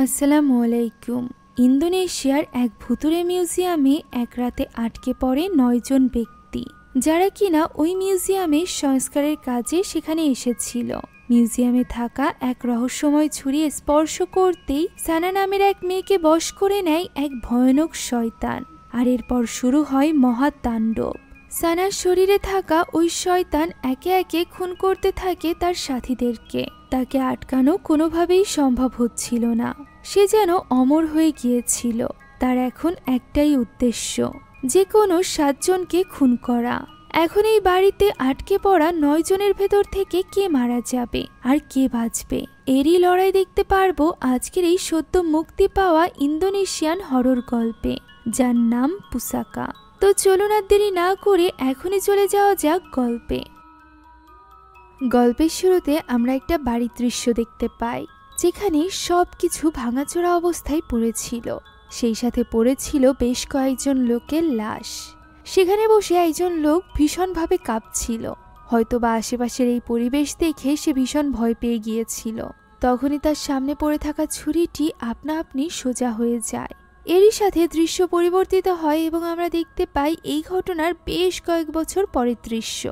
আসসালামু আলাইকুম। ইন্দোনেশিয়ার এক ভুতুড়ে মিউজিয়ামে এক রাতে আটকে পড়ে ৯ জন ব্যক্তি, যারা কিনা ওই মিউজিয়ামের সংস্কারের কাজে সেখানে এসেছিল। মিউজিয়ামে থাকা এক রহস্যময় ছুরি স্পর্শ করতেই সানা নামের এক মেয়েকে বশ করে নেয় এক ভয়ানক শয়তান, আর এরপর শুরু হয় মহাতাণ্ডব। সানার শরীরে থাকা ওই শয়তান একে একে খুন করতে থাকে তার সাথীদেরকে। তাকে আটকানো কোনোভাবেই সম্ভব হচ্ছিল না। সে যেন অমর হয়ে গিয়েছিল। তার এখন একটাই উদ্দেশ্য, যে কোনো ৭ জনকে খুন করা। এখন এই বাড়িতে আটকে পড়া ৯ জনের ভেতর থেকে কে মারা যাবে আর কে বাঁচবে, এরই লড়াই দেখতে পারবো আজকের এই সদ্য মুক্তি পাওয়া ইন্দোনেশিয়ান হরর গল্পে, যার নাম পুসাকা। তো চলুন আর দেরি না করে এখনই চলে যাওয়া যাক গল্পে। গল্পের শুরুতে আমরা একটা বাড়ির দৃশ্য দেখতে পাই, যেখানে সবকিছু ভাঙাচোরা অবস্থায় পড়েছিল। সেই সাথে পড়েছিল বেশ কয়েকজন লোকের লাশ। সেখানে বসে একজন লোক ভীষণভাবে কাঁপছিল। হয়তোবা আশেপাশের এই পরিবেশ দেখে সে ভীষণ ভয় পেয়ে গিয়েছিল। তখনই তার সামনে পড়ে থাকা ছুরিটি আপনা আপনি সোজা হয়ে যায়। এরই সাথে দৃশ্য পরিবর্তিত হয় এবং আমরা দেখতে পাই এই ঘটনার বেশ কয়েক বছর পরের দৃশ্য।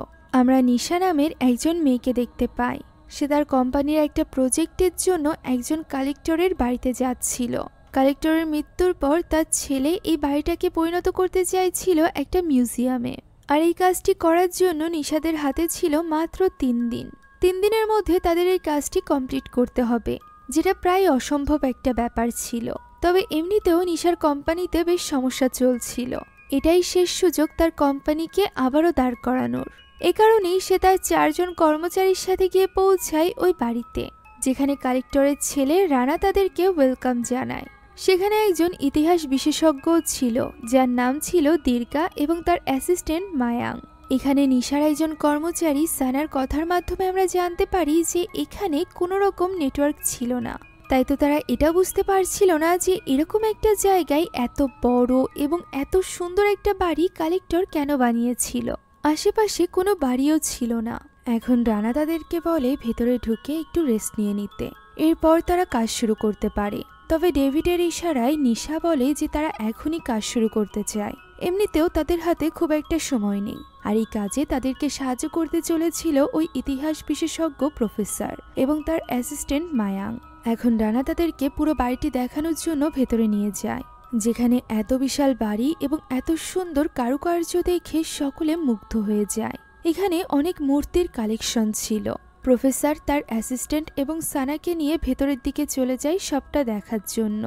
আমরা নিশা নামের একজন মেয়েকে দেখতে পাই। সে তার কোম্পানির একটা প্রজেক্টের জন্য একজন কালেক্টরের বাড়িতে যাচ্ছিল। কালেক্টরের মৃত্যুর পর তার ছেলে এই বাড়িটাকে পরিণত করতে চাইছিল একটা মিউজিয়ামে। আর এই কাজটি করার জন্য নিশাদের হাতে ছিল মাত্র ৩ দিন। ৩ দিনের মধ্যে তাদের এই কাজটি কমপ্লিট করতে হবে, যেটা প্রায় অসম্ভব একটা ব্যাপার ছিল। তবে এমনিতেও নিশার কোম্পানিতে বেশ সমস্যা চলছিল। এটাই শেষ সুযোগ তার কোম্পানিকে আবারও দাঁড় করানোর। এ কারণেই সে তার ৪ জন কর্মচারীর সাথে গিয়ে পৌঁছায় ওই বাড়িতে, যেখানে কালেক্টরের ছেলে রানা তাদেরকে ওয়েলকাম জানায়। সেখানে একজন ইতিহাস বিশেষজ্ঞ ছিল, যার নাম ছিল দীর্ঘা, এবং তার অ্যাসিস্ট্যান্ট মায়াং। এখানে নিশার একজন কর্মচারী সানার কথার মাধ্যমে আমরা জানতে পারি যে এখানে কোনো রকম নেটওয়ার্ক ছিল না। তাই তো তারা এটা বুঝতে পারছিল না যে এরকম একটা জায়গায় এত বড় এবং এত সুন্দর একটা বাড়ি কালেক্টর কেন বানিয়েছিল। আশেপাশে কোনো বাড়িও ছিল না। এখন রানা তাদেরকে বলে ভেতরে ঢুকে একটু রেস্ট নিয়ে নিতে, এরপর তারা কাজ শুরু করতে পারে। তবে ডেভিডের ইশারায় নিশা বলে যে তারা এখনই কাজ শুরু করতে চায়। এমনিতেও তাদের হাতে খুব একটা সময় নেই, আর এই কাজে তাদেরকে সাহায্য করতে চলেছিল ওই ইতিহাস বিশেষজ্ঞ প্রফেসর এবং তার অ্যাসিস্ট্যান্ট মায়াং। এখন রানা তাদেরকে পুরো বাড়িটি দেখানোর জন্য ভেতরে নিয়ে যায়, যেখানে এত বিশাল বাড়ি এবং এত সুন্দর কারুকার্য দেখে সকলে মুগ্ধ হয়ে যায়। এখানে অনেক মূর্তির কালেকশন ছিল। প্রফেসর তার অ্যাসিস্ট্যান্ট এবং সানাকে নিয়ে ভেতরের দিকে চলে যায় সবটা দেখার জন্য।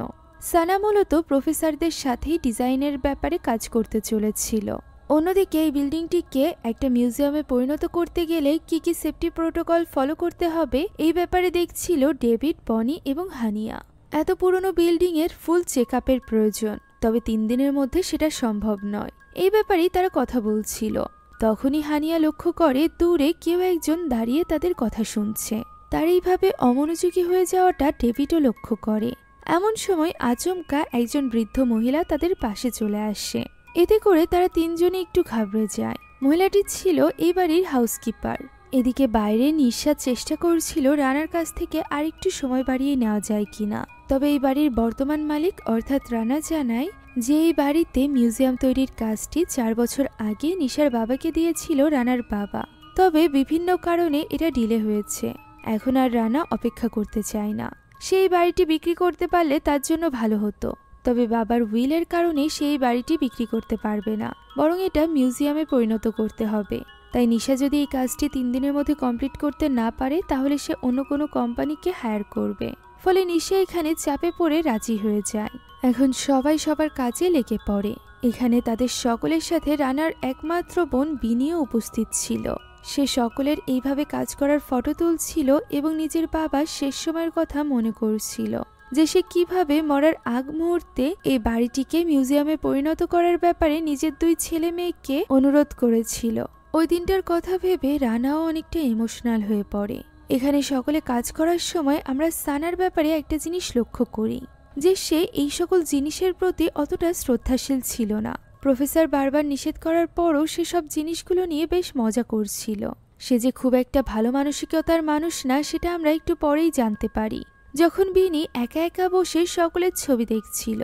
সানা মূলত প্রফেসরদের সাথেই ডিজাইনের ব্যাপারে কাজ করতে চলেছিল। অন্যদিকে এই বিল্ডিংটিকে একটা মিউজিয়ামে পরিণত করতে গেলে কি কি সেফটি প্রোটোকল ফলো করতে হবে এই ব্যাপারে দেখছিল ডেভিড, বনি এবং হানিয়া। এত পুরনো বিল্ডিং এর ফুল চেকআপের প্রয়োজন, তবে ৩ দিনের মধ্যে সেটা সম্ভব নয়। এই ব্যাপারেই তারা কথা বলছিল। তখনই হানিয়া লক্ষ্য করে দূরে কেউ একজন দাঁড়িয়ে তাদের কথা শুনছে। তার এইভাবে অমনোযোগী হয়ে যাওয়াটা ডেভিডও লক্ষ্য করে। এমন সময় আচমকা একজন বৃদ্ধ মহিলা তাদের পাশে চলে আসে। এতে করে তারা ৩ জনে একটু ঘাবড়ে যায়। মহিলাটি ছিল এই বাড়ির হাউসকিপার। এদিকে বাইরে নিঃশ্বাস চেষ্টা করছিল রানার কাছ থেকে আরেকটু সময় বাড়িয়ে নেওয়া যায় কিনা। তবে এই বাড়ির বর্তমান মালিক অর্থাৎ রানা জানায় যে এই বাড়িতে মিউজিয়াম তৈরির কাজটি ৪ বছর আগে নিশার বাবাকে দিয়েছিল রানার বাবা। তবে বিভিন্ন কারণে এটা ডিলে হয়েছে। এখন আর রানা অপেক্ষা করতে চায় না। সেই বাড়িটি বিক্রি করতে পারলে তার জন্য ভালো হতো। তবে বাবার উইলের কারণে সেই বাড়িটি বিক্রি করতে পারবে না, বরং এটা মিউজিয়ামে পরিণত করতে হবে। তাই নিশা যদি এই কাজটি ৩ দিনের মধ্যে কমপ্লিট করতে না পারে, তাহলে সে অন্য কোনো কোম্পানিকে হায়ার করবে। ফলে নিশা এখানে চাপে পড়ে রাজি হয়ে যায়। এখন সবাই সবার কাজে লেগে পড়ে। এখানে তাদের সকলের সাথে রানার একমাত্র বোন বিনিও উপস্থিত ছিল। সে সকলের এইভাবে কাজ করার ফটো তুলছিল এবং নিজের বাবার শেষ সময়ের কথা মনে করছিল, যে সে কিভাবে মরার আগ মুহূর্তে এই বাড়িটিকে মিউজিয়ামে পরিণত করার ব্যাপারে নিজের 2 ছেলে মেয়েকে অনুরোধ করেছিল। ওই দিনটার কথা ভেবে রানাও অনেকটা ইমোশনাল হয়ে পড়ে। এখানে সকলে কাজ করার সময় আমরা সানার ব্যাপারে একটা জিনিস লক্ষ্য করি, যে সে এই সকল জিনিসের প্রতি অতটা শ্রদ্ধাশীল ছিল না। প্রফেসর বারবার নিষেধ করার পরও সে সব জিনিসগুলো নিয়ে বেশ মজা করছিল। সে যে খুব একটা ভালো মানসিকতার মানুষ না, সেটা আমরা একটু পরেই জানতে পারি। যখন বিনি একা একা বসে সকলের ছবি দেখছিল।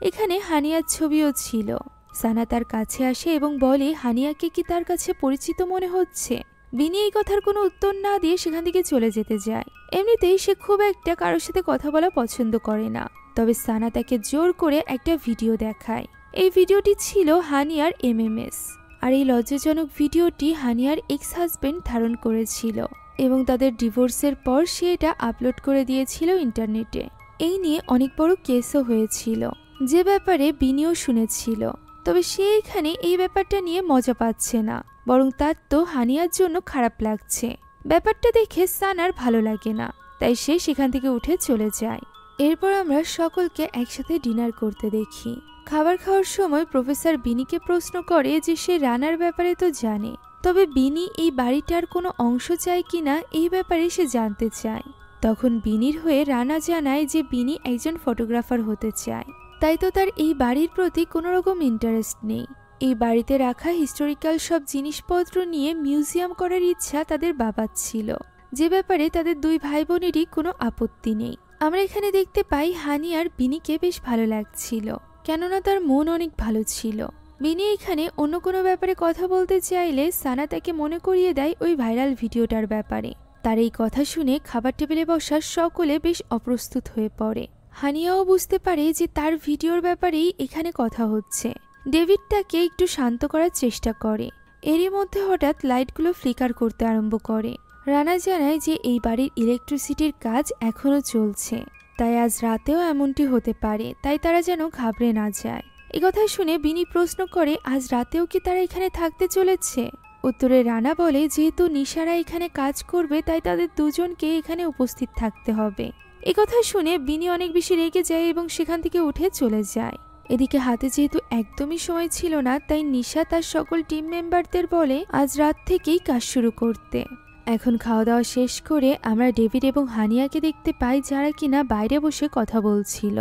এখানে হানিয়ার ছবিও ছিল। সানা তার কাছে আসে এবং বলে হানিয়াকে কি তার কাছে পরিচিত মনে হচ্ছে। বিনি এই কথার কোনো উত্তর না দিয়ে সেখান থেকে চলে যেতে যায়। এমনিতেই সে খুব একটা কারোর সাথে কথা বলা পছন্দ করে না, তবে সানা তাকে জোর করে একটা ভিডিও দেখায়। এই ভিডিওটি ছিল হানিয়ার এমএমএস, আর এই লজ্জাজনক ভিডিওটি হানিয়ার এক্স হাজবেন্ড ধারণ করেছিল এবং তাদের ডিভোর্সের পর সে এটা আপলোড করে দিয়েছিল ইন্টারনেটে। এই নিয়ে অনেক বড় কেসও হয়েছিল, যে ব্যাপারে বিনিও শুনেছিল। তবে সে এখানে এই ব্যাপারটা নিয়ে মজা পাচ্ছে না, বরং তার তো হানিয়ার জন্য খারাপ লাগছে। ব্যাপারটা দেখে সানার ভালো লাগে না, তাই সে সেখান থেকে উঠে চলে যায়। এরপর আমরা সকলকে একসাথে ডিনার করতে দেখি। খাবার খাওয়ার সময় প্রফেসর বিনিকে প্রশ্ন করে যে সে রানার ব্যাপারে তো জানে, তবে বিনি এই বাড়িটার কোনো অংশ চায় কিনা এই ব্যাপারে সে জানতে চায়। তখন বিনির হয়ে রানা জানায় যে বিনি একজন ফটোগ্রাফার হতে চায়, তাই তো তার এই বাড়ির প্রতি কোনো রকম ইন্টারেস্ট নেই। এই বাড়িতে রাখা হিস্টোরিক্যাল সব জিনিসপত্র নিয়ে মিউজিয়াম করার ইচ্ছা তাদের বাবার ছিল, যে ব্যাপারে তাদের দুই ভাই বোনেরই কোনো আপত্তি নেই। আমরা এখানে দেখতে পাই হানিয়ার বিনিকে বেশ ভালো লাগছিল, কেননা তার মন অনেক ভালো ছিল। বিনি এখানে অন্য কোনো ব্যাপারে কথা বলতে চাইলে সানা তাকে মনে করিয়ে দেয় ওই ভাইরাল ভিডিওটার ব্যাপারে। তার এই কথা শুনে খাবার টেবিলে বসা সকলে বেশ অপ্রস্তুত হয়ে পড়ে। হানিয়াও বুঝতে পারে যে তার ভিডিওর ব্যাপারেই এখানে কথা হচ্ছে। ডেভিড তাকে একটু শান্ত করার চেষ্টা করে। এরই মধ্যে হঠাৎ লাইটগুলো ফ্লিকার করতে আরম্ভ করে। রানা জানায় যে এই বাড়ির ইলেকট্রিসিটির কাজ এখনো চলছে, তাই আজ রাতেও এমনটি হতে পারে, তাই তারা যেন ঘাবড়ে না যায়। এই কথা শুনে বিনি প্রশ্ন করে আজ রাতেও কি তারা এখানে থাকতে চলেছে। উত্তরে রানা বলে যেহেতু নিশারা এখানে কাজ করবে তাই তাদের দুজনকে এখানে উপস্থিত থাকতে হবে। এই কথা শুনে বিনি অনেক বেশি রেগে যায় এবং সেখান থেকে উঠে চলে যায়। এদিকে হাতে যেহেতু একদমই সময় ছিল না, তাই নিশা তার সকল টিম মেম্বারদের বলে আজ রাত থেকেই কাজ শুরু করতে। এখন খাওয়া দাওয়া শেষ করে আমরা ডেভিড এবং হানিয়াকে দেখতে পাই, যারা কিনা বাইরে বসে কথা বলছিল।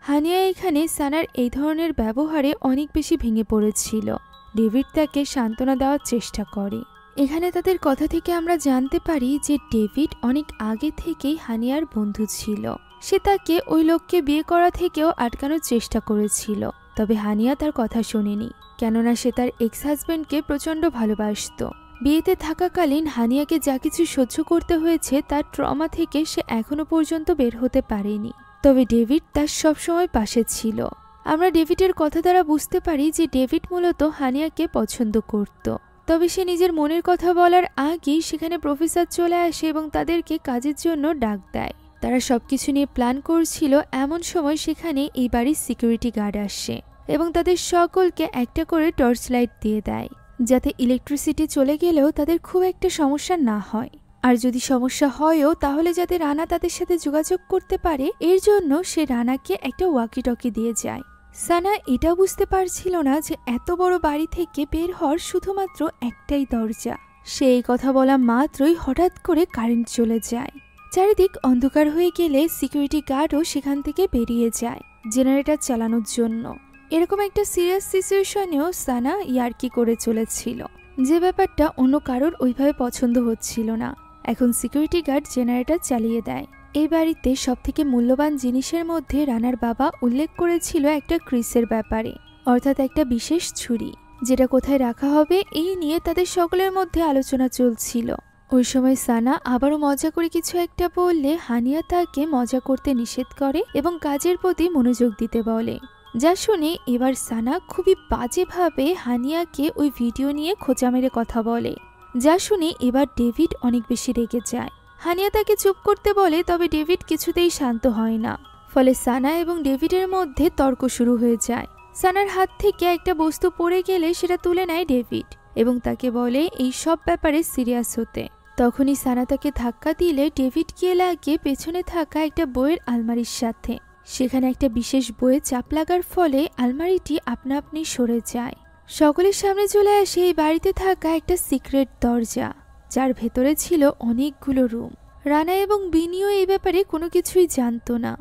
হানিয়া এখানে সানার এই ধরনের ব্যবহারে অনেক বেশি ভেঙে পড়েছিল। ডেভিড তাকে সান্ত্বনা দেওয়ার চেষ্টা করে। এখানে তাদের কথা থেকে আমরা জানতে পারি যে ডেভিড অনেক আগে থেকেই হানিয়ার বন্ধু ছিল। সে তাকে ওই লোককে বিয়ে করা থেকেও আটকানোর চেষ্টা করেছিল, তবে হানিয়া তার কথা শোনেনি, কেননা সে তার এক্স হাজবেন্ডকে প্রচণ্ড ভালোবাসত। বিয়েতে থাকাকালীন হানিয়াকে যা কিছু সহ্য করতে হয়েছে তার ট্রমা থেকে সে এখনো পর্যন্ত বের হতে পারেনি, তবে ডেভিড তার সবসময় পাশে ছিল। আমরা ডেভিডের কথা দ্বারা বুঝতে পারি যে ডেভিড মূলত হানিয়াকে পছন্দ করত, তবে সে নিজের মনের কথা বলার আগেই সেখানে প্রফেসর চলে আসে এবং তাদেরকে কাজের জন্য ডাক দেয়। তারা সবকিছু নিয়ে প্ল্যান করছিল, এমন সময় সেখানে এই বাড়ির সিকিউরিটি গার্ড আসে এবং তাদের সকলকে একটা করে টর্চ লাইট দিয়ে দেয়, যাতে ইলেকট্রিসিটি চলে গেলেও তাদের খুব একটা সমস্যা না হয়, আর যদি সমস্যা হয়ও তাহলে যাতে রানা তাদের সাথে যোগাযোগ করতে পারে এর জন্য সে রানাকে একটা ওয়াকি টকি দিয়ে যায়। সানা এটা বুঝতে পারছিল না যে এত বড় বাড়ি থেকে বের হওয়ার শুধুমাত্র একটাই দরজা। সে এই কথা বলা মাত্রই হঠাৎ করে কারেন্ট চলে যায়। চারিদিক অন্ধকার হয়ে গেলে সিকিউরিটি গার্ডও সেখান থেকে বেরিয়ে যায় জেনারেটর চালানোর জন্য। এরকম একটা সিরিয়াস সিচুয়েশনেও সানা ইয়ার্কি করে চলেছিল, যে ব্যাপারটা অন্য কারোর ওইভাবে পছন্দ হচ্ছিল না। এখন সিকিউরিটি গার্ড জেনারেটর চালিয়ে দেয়। এই বাড়িতে সবথেকে মূল্যবান জিনিসের মধ্যে রানার বাবা উল্লেখ করেছিল একটা ক্রিসের ব্যাপারে, অর্থাৎ একটা বিশেষ ছুরি, যেটা কোথায় রাখা হবে এই নিয়ে তাদের সকলের মধ্যে আলোচনা চলছিল। ওই সময় সানা আবারও মজা করে কিছু একটা বললে হানিয়া তাকে মজা করতে নিষেধ করে এবং কাজের প্রতি মনোযোগ দিতে বলে, যা শুনে এবার সানা খুবই বাজেভাবে হানিয়াকে ওই ভিডিও নিয়ে খোঁচা মেরে কথা বলে, যা শুনে এবার ডেভিড অনেক বেশি রেগে যায়। হানিয়া তাকে চুপ করতে বলে, তবে ডেভিড কিছুতেই শান্ত হয় না। ফলে সানা এবং ডেভিডের মধ্যে তর্ক শুরু হয়ে যায়। সানার হাত থেকে একটা বস্তু পড়ে গেলে সেটা তুলে নেয় ডেভিড এবং তাকে বলে এই সব ব্যাপারে সিরিয়াস হতে। তখনই সানা তাকে ধাক্কা দিলে ডেভিড গিয়ে লাগে পেছনে থাকা একটা বইয়ের আলমারির সাথে। সেখানে একটা বিশেষ বইয়ে চাপ লাগার ফলে আলমারিটি আপনা আপনি সরে যায়। সকলের সামনে চলে আসে এই বাড়িতে থাকা একটা সিক্রেট দরজা, যার ভেতরে ছিল অনেকগুলো রুম। রানা এবং বিনিও এই ব্যাপারে কোনো কিছুই জানতো না।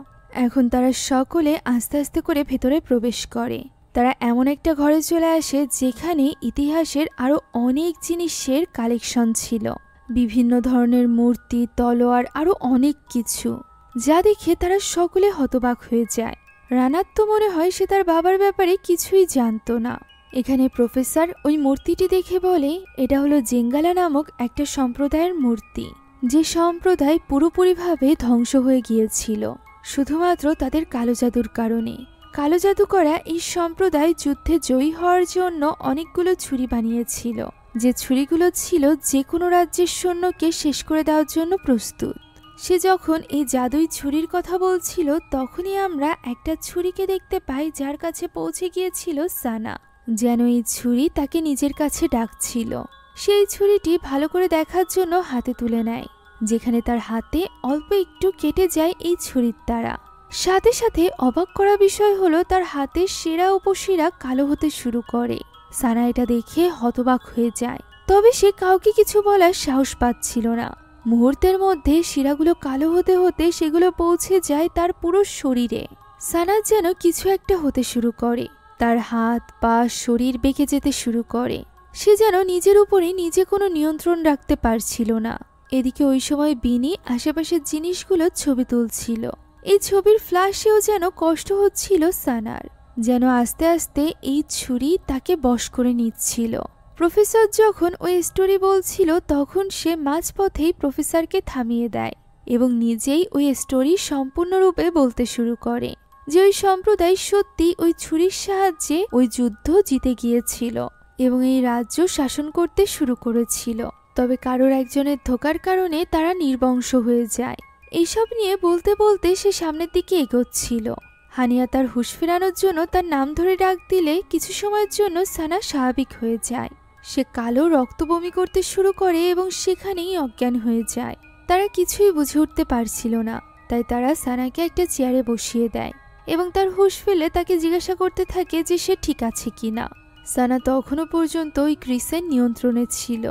এখন তারা সকলে আস্তে আস্তে করে ভেতরে প্রবেশ করে। তারা এমন একটা ঘরে চলে আসে যেখানে ইতিহাসের আরো অনেক জিনিসের কালেকশন ছিল, বিভিন্ন ধরনের মূর্তি, তলোয়ার, আরো অনেক কিছু। যা দেখে তারা সকলে হতবাক হয়ে যায়। রানার তো মনে হয় সে তার বাবার ব্যাপারে কিছুই জানতো না। এখানে প্রফেসর ওই মূর্তিটি দেখে বলে এটা হলো জেঙ্গালা নামক একটা সম্প্রদায়ের মূর্তি, যে সম্প্রদায় পুরোপুরিভাবে ধ্বংস হয়ে গিয়েছিল শুধুমাত্র তাদের কালো জাদুর কারণে। কালো জাদু করা এই সম্প্রদায় যুদ্ধে জয়ী হওয়ার জন্য অনেকগুলো ছুরি বানিয়েছিল, যে ছুরিগুলো ছিল যে কোনো রাজ্যের সৈন্যকে শেষ করে দেওয়ার জন্য প্রস্তুত। সে যখন এই জাদুই ছুরির কথা বলছিল তখনই আমরা একটা ছুরিকে দেখতে পাই যার কাছে পৌঁছে গিয়েছিল সানা, যেন এই ছুরি তাকে নিজের কাছে ডাকছিল। সেই ছুরিটি ভালো করে দেখার জন্য হাতে তুলে নেয়, যেখানে তার হাতে অল্প একটু কেটে যায় এই ছুরির দ্বারা। সাথে সাথে অবাক করা বিষয় হলো তার হাতের শিরা উপশিরা কালো হতে শুরু করে। সানা এটা দেখে হতবাক হয়ে যায়, তবে সে কাউকে কিছু বলার সাহস পাচ্ছিল না। মুহূর্তের মধ্যে শিরাগুলো কালো হতে হতে সেগুলো পৌঁছে যায় তার পুরো শরীরে। সানার যেন কিছু একটা হতে শুরু করে, তার হাত পা শরীর বেঁকে যেতে শুরু করে। সে যেন নিজের উপরে নিজে কোনো নিয়ন্ত্রণ রাখতে পারছিল না। এদিকে ওই সময় বিনি আশেপাশের জিনিসগুলো ছবি তুলছিল। এই ছবির ফ্ল্যাশেও যেন কষ্ট হচ্ছিল সানার, যেন আস্তে আস্তে এই ছুরি তাকে বশ করে নিচ্ছিল। প্রফেসর যখন ওই স্টোরি বলছিল তখন সে মাঝপথেই প্রফেসরকে থামিয়ে দেয় এবং নিজেই ওই স্টোরি সম্পূর্ণরূপে বলতে শুরু করে, যে ওই সম্প্রদায় সত্যি ওই ছুরির সাহায্যে ওই যুদ্ধ জিতে গিয়েছিল এবং এই রাজ্য শাসন করতে শুরু করেছিল। তবে কারোর একজনের ধোঁকার কারণে তারা নির্বংশ হয়ে যায়। এইসব নিয়ে বলতে বলতে সে সামনের দিকে এগোচ্ছিল। হানিয়া তার হুঁশ ফেরানোর জন্য তার নাম ধরে ডাক দিলে কিছু সময়ের জন্য সানা স্বাভাবিক হয়ে যায়। সে কালো রক্ত বমি করতে শুরু করে এবং সেখানেই অজ্ঞান হয়ে যায়। তারা কিছুই বুঝে উঠতে পারছিল না, তাই তারা সানাকে একটা চেয়ারে বসিয়ে দেয় এবং তার হুঁশ ফেলে তাকে জিজ্ঞাসা করতে থাকে যে সে ঠিক আছে কিনা। সানা তখনও পর্যন্ত ওই ক্রিসের নিয়ন্ত্রণে ছিল,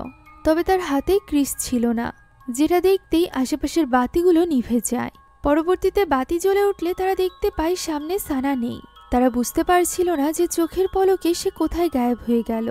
তবে তার হাতে ক্রিস ছিল না, যেটা দেখতেই আশেপাশের বাতিগুলো নিভে যায়। পরবর্তীতে বাতি জ্বলে উঠলে তারা দেখতে পায় সামনে সানা নেই। তারা বুঝতে পারছিল না যে চোখের পলকে সে কোথায় গায়েব হয়ে গেল।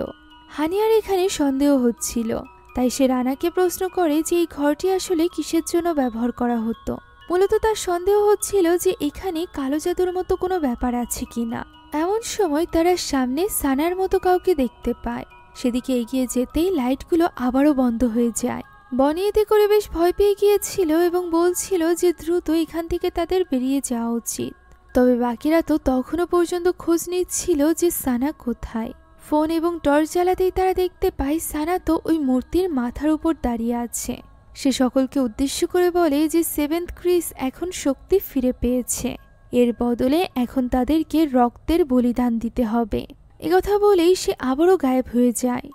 হানিয়ার এখানে সন্দেহ হচ্ছিল, তাই সে রানাকে প্রশ্ন করে যে এই ঘরটি আসলে কিসের জন্য ব্যবহার করা হতো। মূলত তার সন্দেহ হচ্ছিল যে এখানে কালো জাদুর মতো কোনো ব্যাপার আছে কিনা। এমন সময় তারা সামনে সানার মতো কাউকে দেখতে পায়। সেদিকে এগিয়ে যেতেই লাইটগুলো আবারও বন্ধ হয়ে যায়। বনি এতে করে বেশ ভয় পেয়ে গিয়েছিল এবং বলছিল যে দ্রুত এখান থেকে তাদের বেরিয়ে যাওয়া উচিত। তবে বাকিরা তো তখনও পর্যন্ত খোঁজ নিচ্ছিল যে সানা কোথায়। ফোন এবং টর্চ জ্বালাতেই তারা দেখতে পায় সানা তো ওই মূর্তির মাথার উপর দাঁড়িয়ে আছে। সে সকলকে উদ্দেশ্য করে বলে যে সেভেন্থ ক্রিস এখন শক্তি ফিরে পেয়েছে, এর বদলে এখন তাদেরকে রক্তের বলিদান দিতে হবে। একথা বলেই সে আবারও গায়েব হয়ে যায়।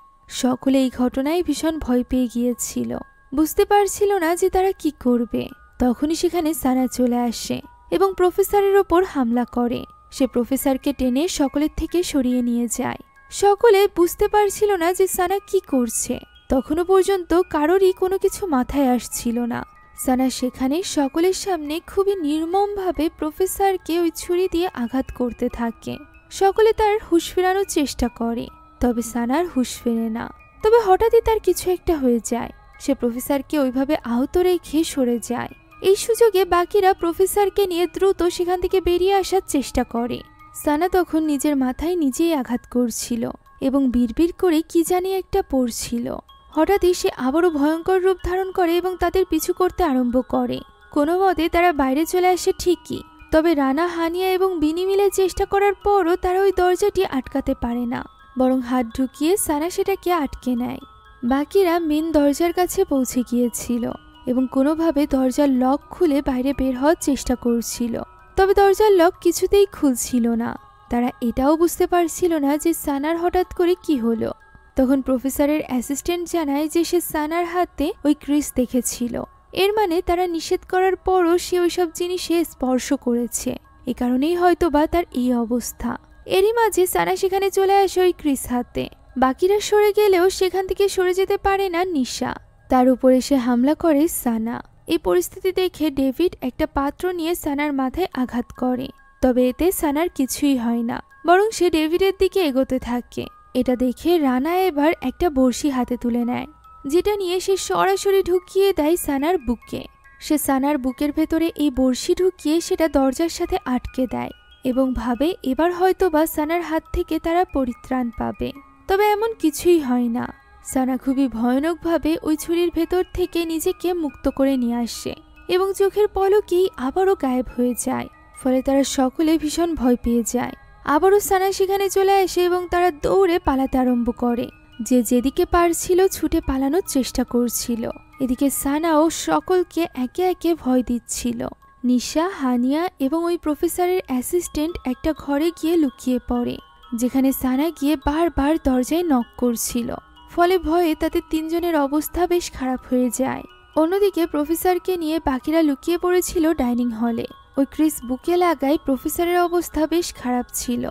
সকলে এই ঘটনায় ভীষণ ভয় পেয়ে গিয়েছিল, বুঝতে পারছিল না যে তারা কি করবে। তখনই সেখানে সানা চলে আসে এবং প্রফেসরের ওপর হামলা করে। সে প্রফেসরকে টেনে সকলের থেকে সরিয়ে নিয়ে যায়। সকলে বুঝতে পারছিল না যে সানা কি করছে। তখনও পর্যন্ত কারোরই কোনো কিছু মাথায় আসছিল না। সানা সেখানে সকলের সামনে খুবই নির্মমভাবে প্রফেসরকে ওই ছুরি দিয়ে আঘাত করতে থাকে। সকলে তার হুঁশ ফেরানোর চেষ্টা করে, তবে সানার হুঁশ ফেরে না। তবে হঠাৎই তার কিছু একটা হয়ে যায়। সে প্রফেসরকে ওইভাবে আহত রেখে সরে যায়। এই সুযোগে বাকিরা প্রফেসরকে নিয়ে দ্রুত সেখান থেকে বেরিয়ে আসার চেষ্টা করে। সানা তখন নিজের মাথায় নিজেই আঘাত করছিল এবং বিড়বিড় করে কি জানি একটা পড়ছিল। হঠাৎই সে আবারও ভয়ঙ্কর রূপ ধারণ করে এবং তাদের পিছু করতে আরম্ভ করে। কোনো মতে তারা বাইরে চলে আসে ঠিকই, তবে রানা, হানিয়া এবং বিনি মিলে চেষ্টা করার পরও তারা ওই দরজাটি আটকাতে পারে না, বরং হাত ঢুকিয়ে সানা সেটাকে আটকে নেয়। বাকিরা মেন দরজার কাছে পৌঁছে গিয়েছিল এবং কোনোভাবে দরজার লক খুলে বাইরে বের হওয়ার চেষ্টা করছিল, তবে দরজার লক কিছুতেই খুলছিল না। তারা এটাও বুঝতে পারছিল না যে সানার হঠাৎ করে কি হলো। তখন প্রফেসরের অ্যাসিস্ট্যান্ট জানায় যে সে সানার হাতে ওই ক্রিস দেখেছিল। এর মানে তারা নিষেধ করার পরও সে ওইসব জিনিসে স্পর্শ করেছে, এ কারণেই হয়তো বা তার এই অবস্থা। এরই মাঝে সানা সেখানে চলে আসে ওই ক্রিস হাতে। বাকিরা সরে গেলেও সেখান থেকে সরে যেতে পারে না নিশা। তার উপরে সে হামলা করে সানা। এই পরিস্থিতি দেখে ডেভিড একটা পাত্র নিয়ে সানার মাথায় আঘাত করে, তবে এতে সানার কিছুই হয় না, বরং সে ডেভিডের দিকে এগোতে থাকে। এটা দেখে রানা এবার একটা বড়শি হাতে তুলে নেয়, যেটা নিয়ে সে সরাসরি ঢুকিয়ে দেয় সানার বুকে। সে সানার বুকের ভেতরে এই বড়শি ঢুকিয়ে সেটা দরজার সাথে আটকে দেয় এবং ভাবে এবার হয়তোবা সানার হাত থেকে তারা পরিত্রাণ পাবে। তবে এমন কিছুই হয় না। সানা খুবই ভয়ানকভাবে ওই ছুরির ভেতর থেকে নিজেকে মুক্ত করে নিয়ে আসে এবং চোখের পলকেই আবারও গায়েব হয়ে যায়। ফলে তারা সকলে ভীষণ ভয় পেয়ে যায়। আবারও সানা সেখানে চলে আসে এবং তারা দৌড়ে পালাতে আরম্ভ করে। যে যেদিকে পারছিল ছুটে পালানোর চেষ্টা করছিল। এদিকে সানাও সকলকে একে একে ভয় দিচ্ছিল। নিশা, হানিয়া এবং ওই প্রফেসরের অ্যাসিস্ট্যান্ট একটা ঘরে গিয়ে লুকিয়ে পড়ে, যেখানে সানা গিয়ে বারবার দরজায় নক করছিল। ফলে ভয়ে তাদের তিনজনের অবস্থা বেশ খারাপ হয়ে যায়। অন্যদিকে প্রফেসরকে নিয়ে বাকিরা লুকিয়ে পড়েছিল ডাইনিং হলে। ওই ক্রিস বুকে লাগায় প্রফেসরের অবস্থা বেশ খারাপ ছিল।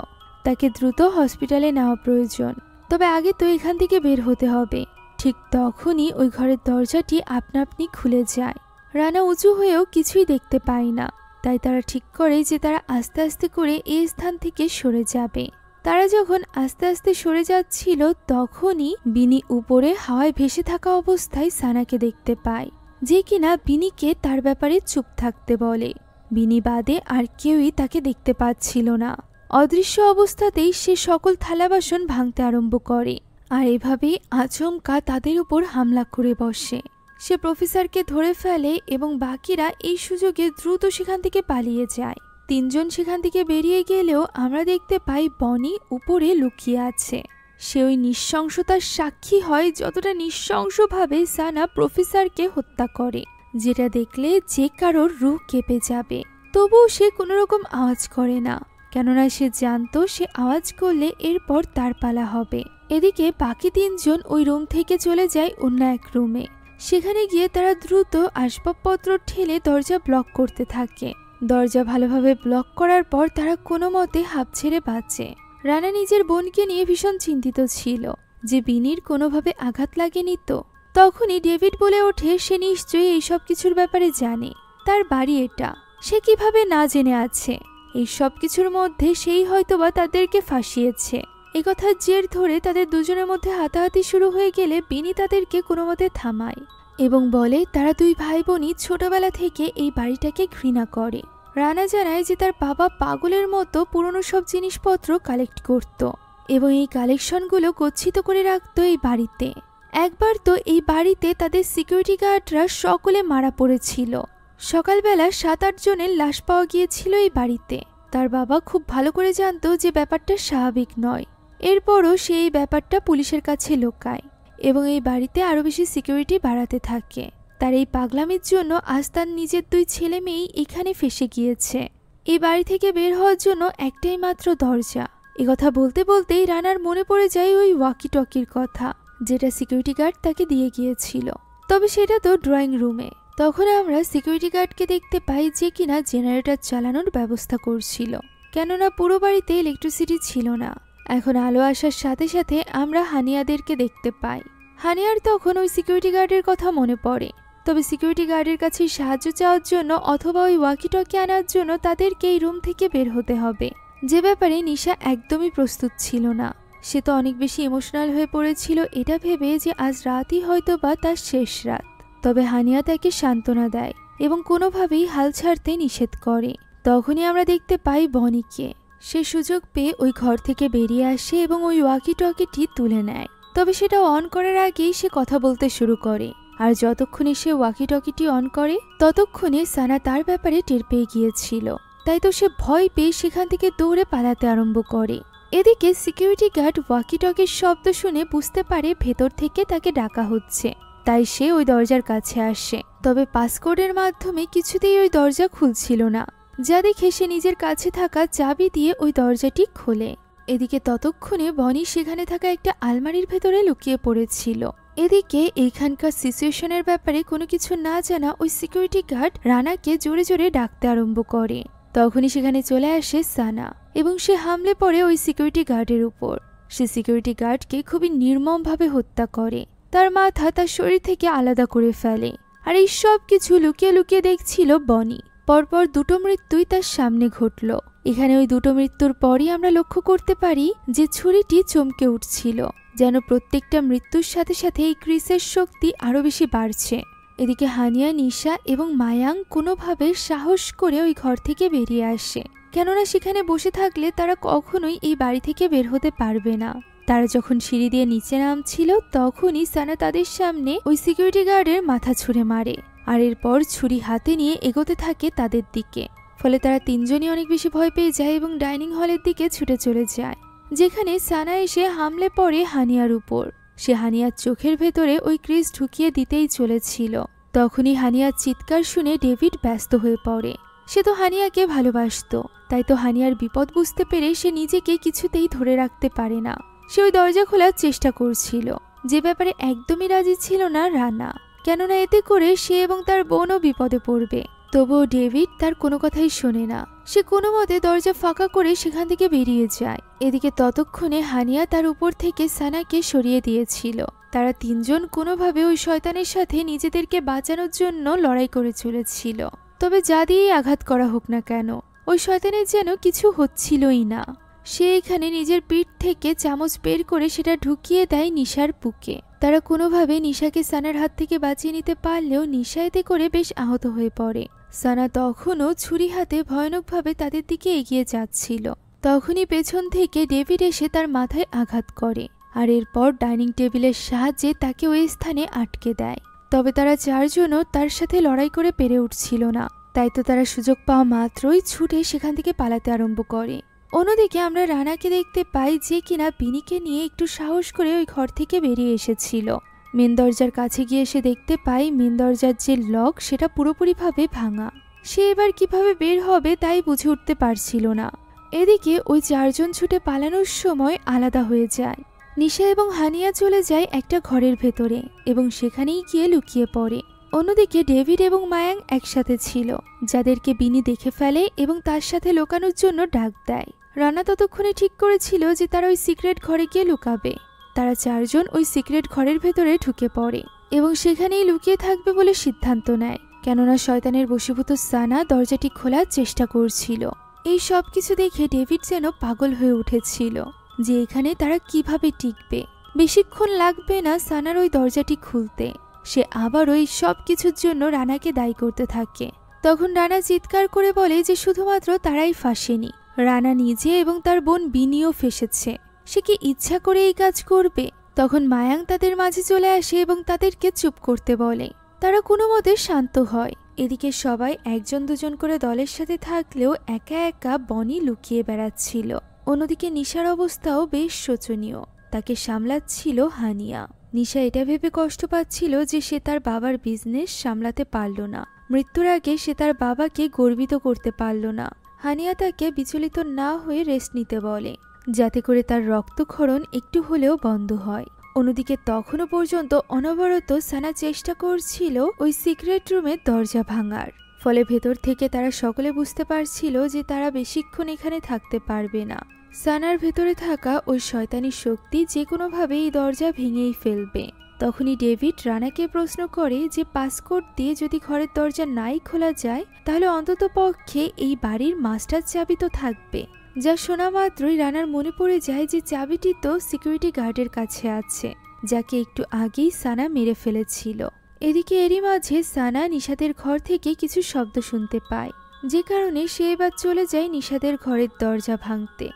তাকে দ্রুত হসপিটালে নেওয়া প্রয়োজন। তবে আগে তো এখান থেকে বের হতে হবে। ঠিক তখনই ওই ঘরের দরজাটি আপনা আপনি খুলে যায়। রানা উঁচু হয়েও কিছুই দেখতে পায় না। তাই তারা ঠিক করে যে তারা আস্তে আস্তে করে এই স্থান থেকে সরে যাবে। তারা যখন আস্তে আস্তে সরে যাচ্ছিল তখনই বিনি উপরে হাওয়ায় ভেসে থাকা অবস্থায় সানাকে দেখতে পায়, যে কিনা বিনিকে তার ব্যাপারে চুপ থাকতে বলে। বিনি বাদে আর কেউই তাকে দেখতে পাচ্ছিল না। অদৃশ্য অবস্থাতেই সে সকল থালা বাসন ভাঙতে আরম্ভ করে আর এভাবেই আচমকা তাদের উপর হামলা করে বসে। সে প্রফেসরকে ধরে ফেলে এবং বাকিরা এই সুযোগে দ্রুত সেখান থেকে পালিয়ে যায়। তিনজন সেখান থেকে বেরিয়ে গেলেও আমরা দেখতে পাই বনি উপরে লুকিয়ে আছে। সে ওই নৃশংসতার সাক্ষী হয় যতটা নৃশংসভাবে সানা প্রফেসরকে হত্যা করে, যেটা দেখলে যে কারোর রূহ কেঁপে যাবে। তবুও সে কোনো রকম আওয়াজ করে না, কেননা সে জানতো সে আওয়াজ করলে এরপর তার পালা হবে। এদিকে বাকি তিনজন ওই রুম থেকে চলে যায় অন্য এক রুমে। সেখানে গিয়ে তারা দ্রুত আসবাবপত্র ঠেলে দরজা ব্লক করতে থাকে। দরজা ভালোভাবে ব্লক করার পর তারা কোনো মতে হাঁপ ছেড়ে বাঁচে। রানা নিজের বোনকে নিয়ে ভীষণ চিন্তিত ছিল যে বিনির কোনোভাবে আঘাত লাগেনি তো। তখনই ডেভিড বলে ওঠে সে নিশ্চয়ই এইসব কিছুর ব্যাপারে জানে। তার বাড়ি এটা, সে কিভাবে না জেনে আছে? এই সব কিছুর মধ্যে সেই হয়তোবা তাদেরকে ফাঁসিয়েছে। এই কথার জের ধরে তাদের দুজনের মধ্যে হাতাহাতি শুরু হয়ে গেলে বিনি তাদেরকে কোনো মতে থামায় এবং বলে তারা দুই ভাই বোনই ছোটবেলা থেকে এই বাড়িটাকে ঘৃণা করে। রানা জানায় যে তার বাবা পাগলের মতো পুরনো সব জিনিসপত্র কালেক্ট করত এবং এই কালেকশনগুলো গচ্ছিত করে রাখত এই বাড়িতে। একবার তো এই বাড়িতে তাদের সিকিউরিটি গার্ডরা সকলে মারা পড়েছিল। সকালবেলা 7-8 জনের লাশ পাওয়া গিয়েছিল এই বাড়িতে। তার বাবা খুব ভালো করে জানতো যে ব্যাপারটা স্বাভাবিক নয়। এরপরও সে এই ব্যাপারটা পুলিশের কাছে লুকায় এবং এই বাড়িতে আরো বেশি সিকিউরিটি বাড়াতে থাকে। তার এই পাগলামির জন্য আজ তার নিজের 2 ছেলে মেয়েই এখানে ফেসে গিয়েছে। এই বাড়ি থেকে বের হওয়ার জন্য একটাই মাত্র দরজা। এ কথা বলতে বলতেই রানার মনে পড়ে যায় ওই ওয়াকি টকির কথা, যেটা সিকিউরিটি গার্ড তাকে দিয়ে গিয়েছিল। তবে সেটা তো ড্রয়িং রুমে। তখন আমরা সিকিউরিটি গার্ডকে দেখতে পাই যে কিনা জেনারেটর চালানোর ব্যবস্থা করছিল, কেননা পুরো বাড়িতে ইলেকট্রিসিটি ছিল না। এখন আলো আসার সাথে সাথে আমরা হানিয়াদেরকে দেখতে পাই। হানিয়ার তখন ওই সিকিউরিটি গার্ডের কথা মনে পড়ে। তবে সিকিউরিটি গার্ডের কাছে সাহায্য চাওয়ার জন্য অথবা ওই ওয়াকি টকি আনার জন্য তাদেরকে এই রুম থেকে বের হতে হবে, যে ব্যাপারে নিশা একদমই প্রস্তুত ছিল না। সে তো অনেক বেশি ইমোশনাল হয়ে পড়েছিল এটা ভেবে যে আজ রাতই হয়তো বা তার শেষ রাত। তবে হানিয়া তাকে সান্ত্বনা দেয় এবং কোনোভাবেই হাল ছাড়তে নিষেধ করে। তখনই আমরা দেখতে পাই বনিকে। সে সুযোগ পেয়ে ওই ঘর থেকে বেরিয়ে আসে এবং ওই ওয়াকি টকিটি তুলে নেয়। তবে সেটা অন করার আগেই সে কথা বলতে শুরু করে, আর যতক্ষণে সে ওয়াকি টকিটি অন করে ততক্ষণে সানা তার ব্যাপারে টের পেয়ে গিয়েছিল। তাই তো সে ভয় পেয়ে সেখান থেকে দৌড়ে পালাতে আরম্ভ করে। এদিকে সিকিউরিটি গার্ড ওয়াকি টকির শব্দ শুনে বুঝতে পারে ভেতর থেকে তাকে ডাকা হচ্ছে। তাই সে ওই দরজার কাছে আসে। তবে পাসকোডের মাধ্যমে কিছুতেই ওই দরজা খুলছিল না, যা দেখে সে নিজের কাছে থাকা চাবি দিয়ে ওই দরজাটি খোলে। এদিকে ততক্ষণে বনি সেখানে থাকা একটা আলমারির ভেতরে লুকিয়ে পড়েছিল। এদিকে এইখানকার সিচুয়েশনের ব্যাপারে কোনো কিছু না জানা ওই সিকিউরিটি গার্ড রানাকে জোরে জোরে ডাকতে আরম্ভ করে। তখনই সেখানে চলে আসে সানা এবং সে হামলে পড়ে ওই সিকিউরিটি গার্ডের উপর। সে সিকিউরিটি গার্ডকে খুবই নির্মমভাবে হত্যা করে, তার মাথা তার শরীর থেকে আলাদা করে ফেলে। আর এই সব কিছু লুকিয়ে লুকিয়ে দেখছিল বনি। পরপর 2টো মৃত্যুই তার সামনে ঘটল। এখানে ওই 2টো মৃত্যুর পরই আমরা লক্ষ্য করতে পারি যে ছুরিটি চমকে উঠছিল, যেন প্রত্যেকটা মৃত্যুর সাথে সাথে এই ক্রিসের শক্তি আরো বেশি বাড়ছে। এদিকে হানিয়া, নিশা এবং মায়াং কোনোভাবে সাহস করে ওই ঘর থেকে বেরিয়ে আসে, কেননা সেখানে বসে থাকলে তারা কখনোই এই বাড়ি থেকে বের হতে পারবে না। তারা যখন সিঁড়ি দিয়ে নিচে নামছিল তখনই সানা তাদের সামনে ওই সিকিউরিটি গার্ডের মাথা ছুঁড়ে মারে, আর এরপর ছুরি হাতে নিয়ে এগোতে থাকে তাদের দিকে। ফলে তারা তিনজনই অনেক বেশি ভয় পেয়ে যায় এবং ডাইনিং হলের দিকে ছুটে চলে যায়, যেখানে সানা এসে হামলে পড়ে হানিয়ার উপর। সে হানিয়ার চোখের ভেতরে ওই ক্রিস ঢুকিয়ে দিতেই চলেছিল। তখনই হানিয়ার চিৎকার শুনে ডেভিড ব্যস্ত হয়ে পড়ে। সে তো হানিয়াকে ভালোবাসত, তাই তো হানিয়ার বিপদ বুঝতে পেরে সে নিজেকে কিছুতেই ধরে রাখতে পারে না। সে ওই দরজা খোলার চেষ্টা করছিল, যে ব্যাপারে একদমই রাজি ছিল না রানা, কেননা এতে করে সে এবং তার বোনও বিপদে পড়বে। তবুও ডেভিড তার কোনো কথাই শোনে না। সে কোনো মতে দরজা ফাঁকা করে সেখান থেকে বেরিয়ে যায়। এদিকে ততক্ষণে হানিয়া তার উপর থেকে সানাকে সরিয়ে দিয়েছিল। তারা তিনজন কোনোভাবে ওই শয়তানের সাথে নিজেদেরকে বাঁচানোর জন্য লড়াই করে চলেছিল। তবে যা দিয়েই আঘাত করা হোক না কেন, ওই শয়তানের যেন কিছু হচ্ছিলই না। সে এখানে নিজের পিঠ থেকে চামচ বের করে সেটা ঢুকিয়ে দেয় নিশার বুকে। তারা কোনোভাবে নিশাকে সানার হাত থেকে বাঁচিয়ে নিতে পারলেও নিশা এতে করে বেশ আহত হয়ে পড়ে। সানা তখনও ছুরি হাতে ভয়ানকভাবে তাদের দিকে এগিয়ে যাচ্ছিল। তখনই পেছন থেকে ডেভিড এসে তার মাথায় আঘাত করে, আর এরপর ডাইনিং টেবিলের সাহায্যে তাকে ওই স্থানে আটকে দেয়। তবে তারা চারজনও তার সাথে লড়াই করে পেরে উঠছিল না, তাই তো তারা সুযোগ পাওয়া মাত্রই ছুটে সেখান থেকে পালাতে আরম্ভ করে। অন্যদিকে আমরা রানাকে দেখতে পাই, যে কিনা বিনিকে নিয়ে একটু সাহস করে ওই ঘর থেকে বেরিয়ে এসেছিল। মেন দরজার কাছে গিয়ে সে দেখতে পাই মেন দরজার যে লক সেটা পুরোপুরিভাবে ভাঙা। সে এবার কিভাবে বের হবে তাই বুঝে উঠতে পারছিল না। এদিকে ওই চারজন ছুটে পালানোর সময় আলাদা হয়ে যায়। নিশা এবং হানিয়া চলে যায় একটা ঘরের ভেতরে এবং সেখানেই গিয়ে লুকিয়ে পড়ে। অন্যদিকে ডেভিড এবং মায়াং একসাথে ছিল, যাদেরকে বিনি দেখে ফেলে এবং তার সাথে লুকানোর জন্য ডাক দেয়। রানা ততক্ষণে ঠিক করেছিল যে তারা ওই সিক্রেট ঘরে গিয়ে লুকাবে। তারা চারজন ওই সিক্রেট ঘরের ভেতরে ঢুকে পড়ে এবং সেখানেই লুকিয়ে থাকবে বলে সিদ্ধান্ত নেয়, কেননা শয়তানের বশীভূত সানা দরজাটি খোলার চেষ্টা করছিল। এই সব কিছু দেখে ডেভিড যেন পাগল হয়ে উঠেছিল যে এখানে তারা কিভাবে টিকবে। বেশিক্ষণ লাগবে না সানার ওই দরজাটি খুলতে। সে আবার ওই সব কিছুর জন্য রানাকে দায়ী করতে থাকে। তখন রানা চিৎকার করে বলে যে শুধুমাত্র তারাই ফাঁসেনি, রানা নিজে এবং তার বোন বিনিও ফেসেছে। সে কি ইচ্ছা করে এই কাজ করবে? তখন মায়াং তাদের মাঝে চলে আসে এবং তাদেরকে চুপ করতে বলে। তারা কোনো মতে শান্ত হয়। এদিকে সবাই একজন দুজন করে দলের সাথে থাকলেও একা একা বনি লুকিয়ে বেড়াচ্ছিল। অন্যদিকে নিশার অবস্থাও বেশ শোচনীয়। তাকে সামলাচ্ছিল হানিয়া। নিশা এটা ভেবে কষ্ট পাচ্ছিল যে সে তার বাবার বিজনেস সামলাতে পারল না। মৃত্যুর আগে সে তার বাবাকে গর্বিত করতে পারল না। হানিয়া তাকে বিচলিত না হয়ে রেস্ট নিতে বলে, যাতে করে তার রক্তক্ষরণ একটু হলেও বন্ধ হয়। অন্যদিকে তখনও পর্যন্ত অনবরত সানা চেষ্টা করছিল ওই সিক্রেট রুমের দরজা ভাঙার। ফলে ভেতর থেকে তারা সকলে বুঝতে পারছিল যে তারা বেশিক্ষণ এখানে থাকতে পারবে না। সানার ভেতরে থাকা ওই শয়তানি শক্তি যে কোনোভাবে এই দরজা ভেঙেই ফেলবে। তখনই ডেভিড রানাকে প্রশ্ন করে যে পাসকোড দিয়ে যদি ঘরের দরজা নাই খোলা যায় তাহলে অন্তত পক্ষে এই বাড়ির মাস্টার চাবি তো থাকবে। যা শোনা মাত্রই রানার মনে পড়ে যায় যে চাবিটি তো সিকিউরিটি গার্ডের কাছে আছে, যাকে একটু আগেই সানা মেরে ফেলেছিল। এদিকে এরই মাঝে সানা নিশাদের ঘর থেকে কিছু শব্দ শুনতে পায়, যে কারণে সে এবার চলে যায় নিশাদের ঘরের দরজা ভাঙতে,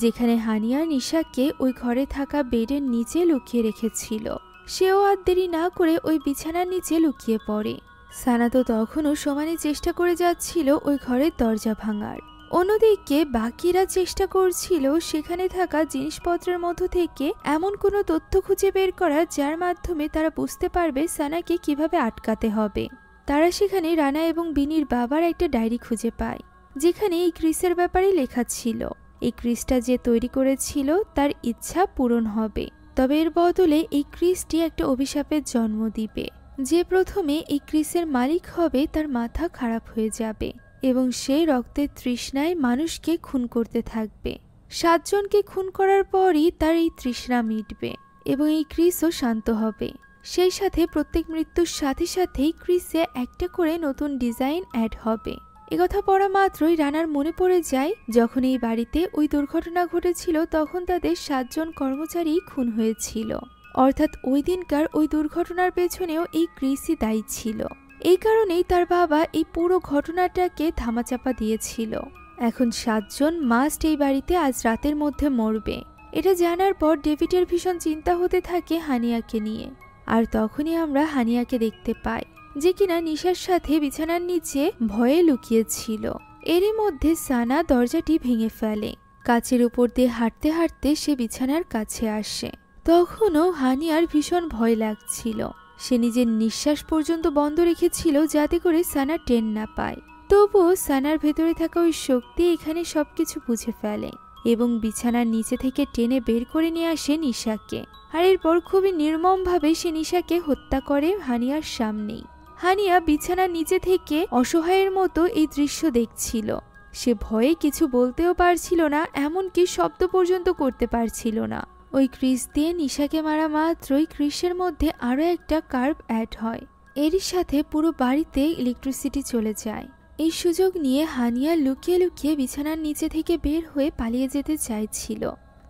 যেখানে হানিয়া নিশাকে ওই ঘরে থাকা বেডের নিচে লুকিয়ে রেখেছিল। সেও আর দেরি না করে ওই বিছানার নিচে লুকিয়ে পড়ে। সানা তো তখনও সমানে চেষ্টা করে যাচ্ছিল ওই ঘরের দরজা ভাঙার। অন্যদিকে বাকিরা চেষ্টা করছিল সেখানে থাকা জিনিসপত্রের মধ্য থেকে এমন কোনো তথ্য খুঁজে বের করা যার মাধ্যমে তারা বুঝতে পারবে সানাকে কিভাবে আটকাতে হবে। তারা সেখানে রানা এবং বিনির বাবার একটা ডায়েরি খুঁজে পায়, যেখানে এই ক্রিসের ব্যাপারে লেখা ছিল এই ক্রিসটা যে তৈরি করেছিল তার ইচ্ছা পূরণ হবে, তবে এর বদলে এই ক্রিসটি একটা অভিশাপের জন্ম দিবে। যে প্রথমে এই ক্রিসের মালিক হবে তার মাথা খারাপ হয়ে যাবে এবং সে রক্তের তৃষ্ণায় মানুষকে খুন করতে থাকবে। 7 জনকে খুন করার পরই তার এই তৃষ্ণা মিটবে এবং এই ক্রিসও শান্ত হবে। সেই সাথে প্রত্যেক মৃত্যুর সাথে সাথেই ক্রিসে একটা করে নতুন ডিজাইন অ্যাড হবে। একথা পড়া মাত্রই রানার মনে পড়ে যায় যখন এই বাড়িতে ওই দুর্ঘটনা ঘটেছিল তখন তাদের 7 জন কর্মচারী খুন হয়েছিল। অর্থাৎ ওই দিনকার ওই দুর্ঘটনার পেছনেও এই ক্রিসই দায়ী ছিল। এই কারণেই তার বাবা এই পুরো ঘটনাটাকে ধামাচাপা দিয়েছিল। এখন 7 জন মাস্ট এই বাড়িতে আজ রাতের মধ্যে মরবে। এটা জানার পর ডেভিডের ভীষণ চিন্তা হতে থাকে হানিয়াকে নিয়ে। আর তখনই আমরা হানিয়াকে দেখতে পাই, যে কিনা নিশার সাথে বিছানার নিচে ভয়ে লুকিয়েছিল। এরই মধ্যে সানা দরজাটি ভেঙে ফেলে। কাচের উপর দিয়ে হাঁটতে হাঁটতে সে বিছানার কাছে আসে। তখনও হানিয়ার ভীষণ ভয় লাগছিল। সে নিজের নিঃশ্বাস পর্যন্ত বন্ধ রেখেছিল যাতে করে সানা টের না পায়। তবুও সানার ভেতরে থাকা ওই শক্তি এখানে সবকিছু বুঝে ফেলে এবং বিছানার নিচে থেকে টেনে বের করে নিয়ে আসে নিশাকে। আর এরপর খুবই নির্মমভাবে সে নিশাকে হত্যা করে হানিয়ার সামনেই। হানিয়া বিছানার নিচে থেকে অসহায়ের মতো এই দৃশ্য দেখছিল। সে ভয়ে কিছু বলতেও পারছিল না, এমনকি শব্দ পর্যন্ত করতে পারছিল না। ওই ক্রিস দিয়ে নিশাকে মারা মাত্রই ক্রিসের মধ্যে আরও একটা কার্ভ অ্যাড হয়। এরই সাথে পুরো বাড়িতে ইলেকট্রিসিটি চলে যায়। এই সুযোগ নিয়ে হানিয়া লুকিয়ে লুকিয়ে বিছানার নিচে থেকে বের হয়ে পালিয়ে যেতে চাইছিল।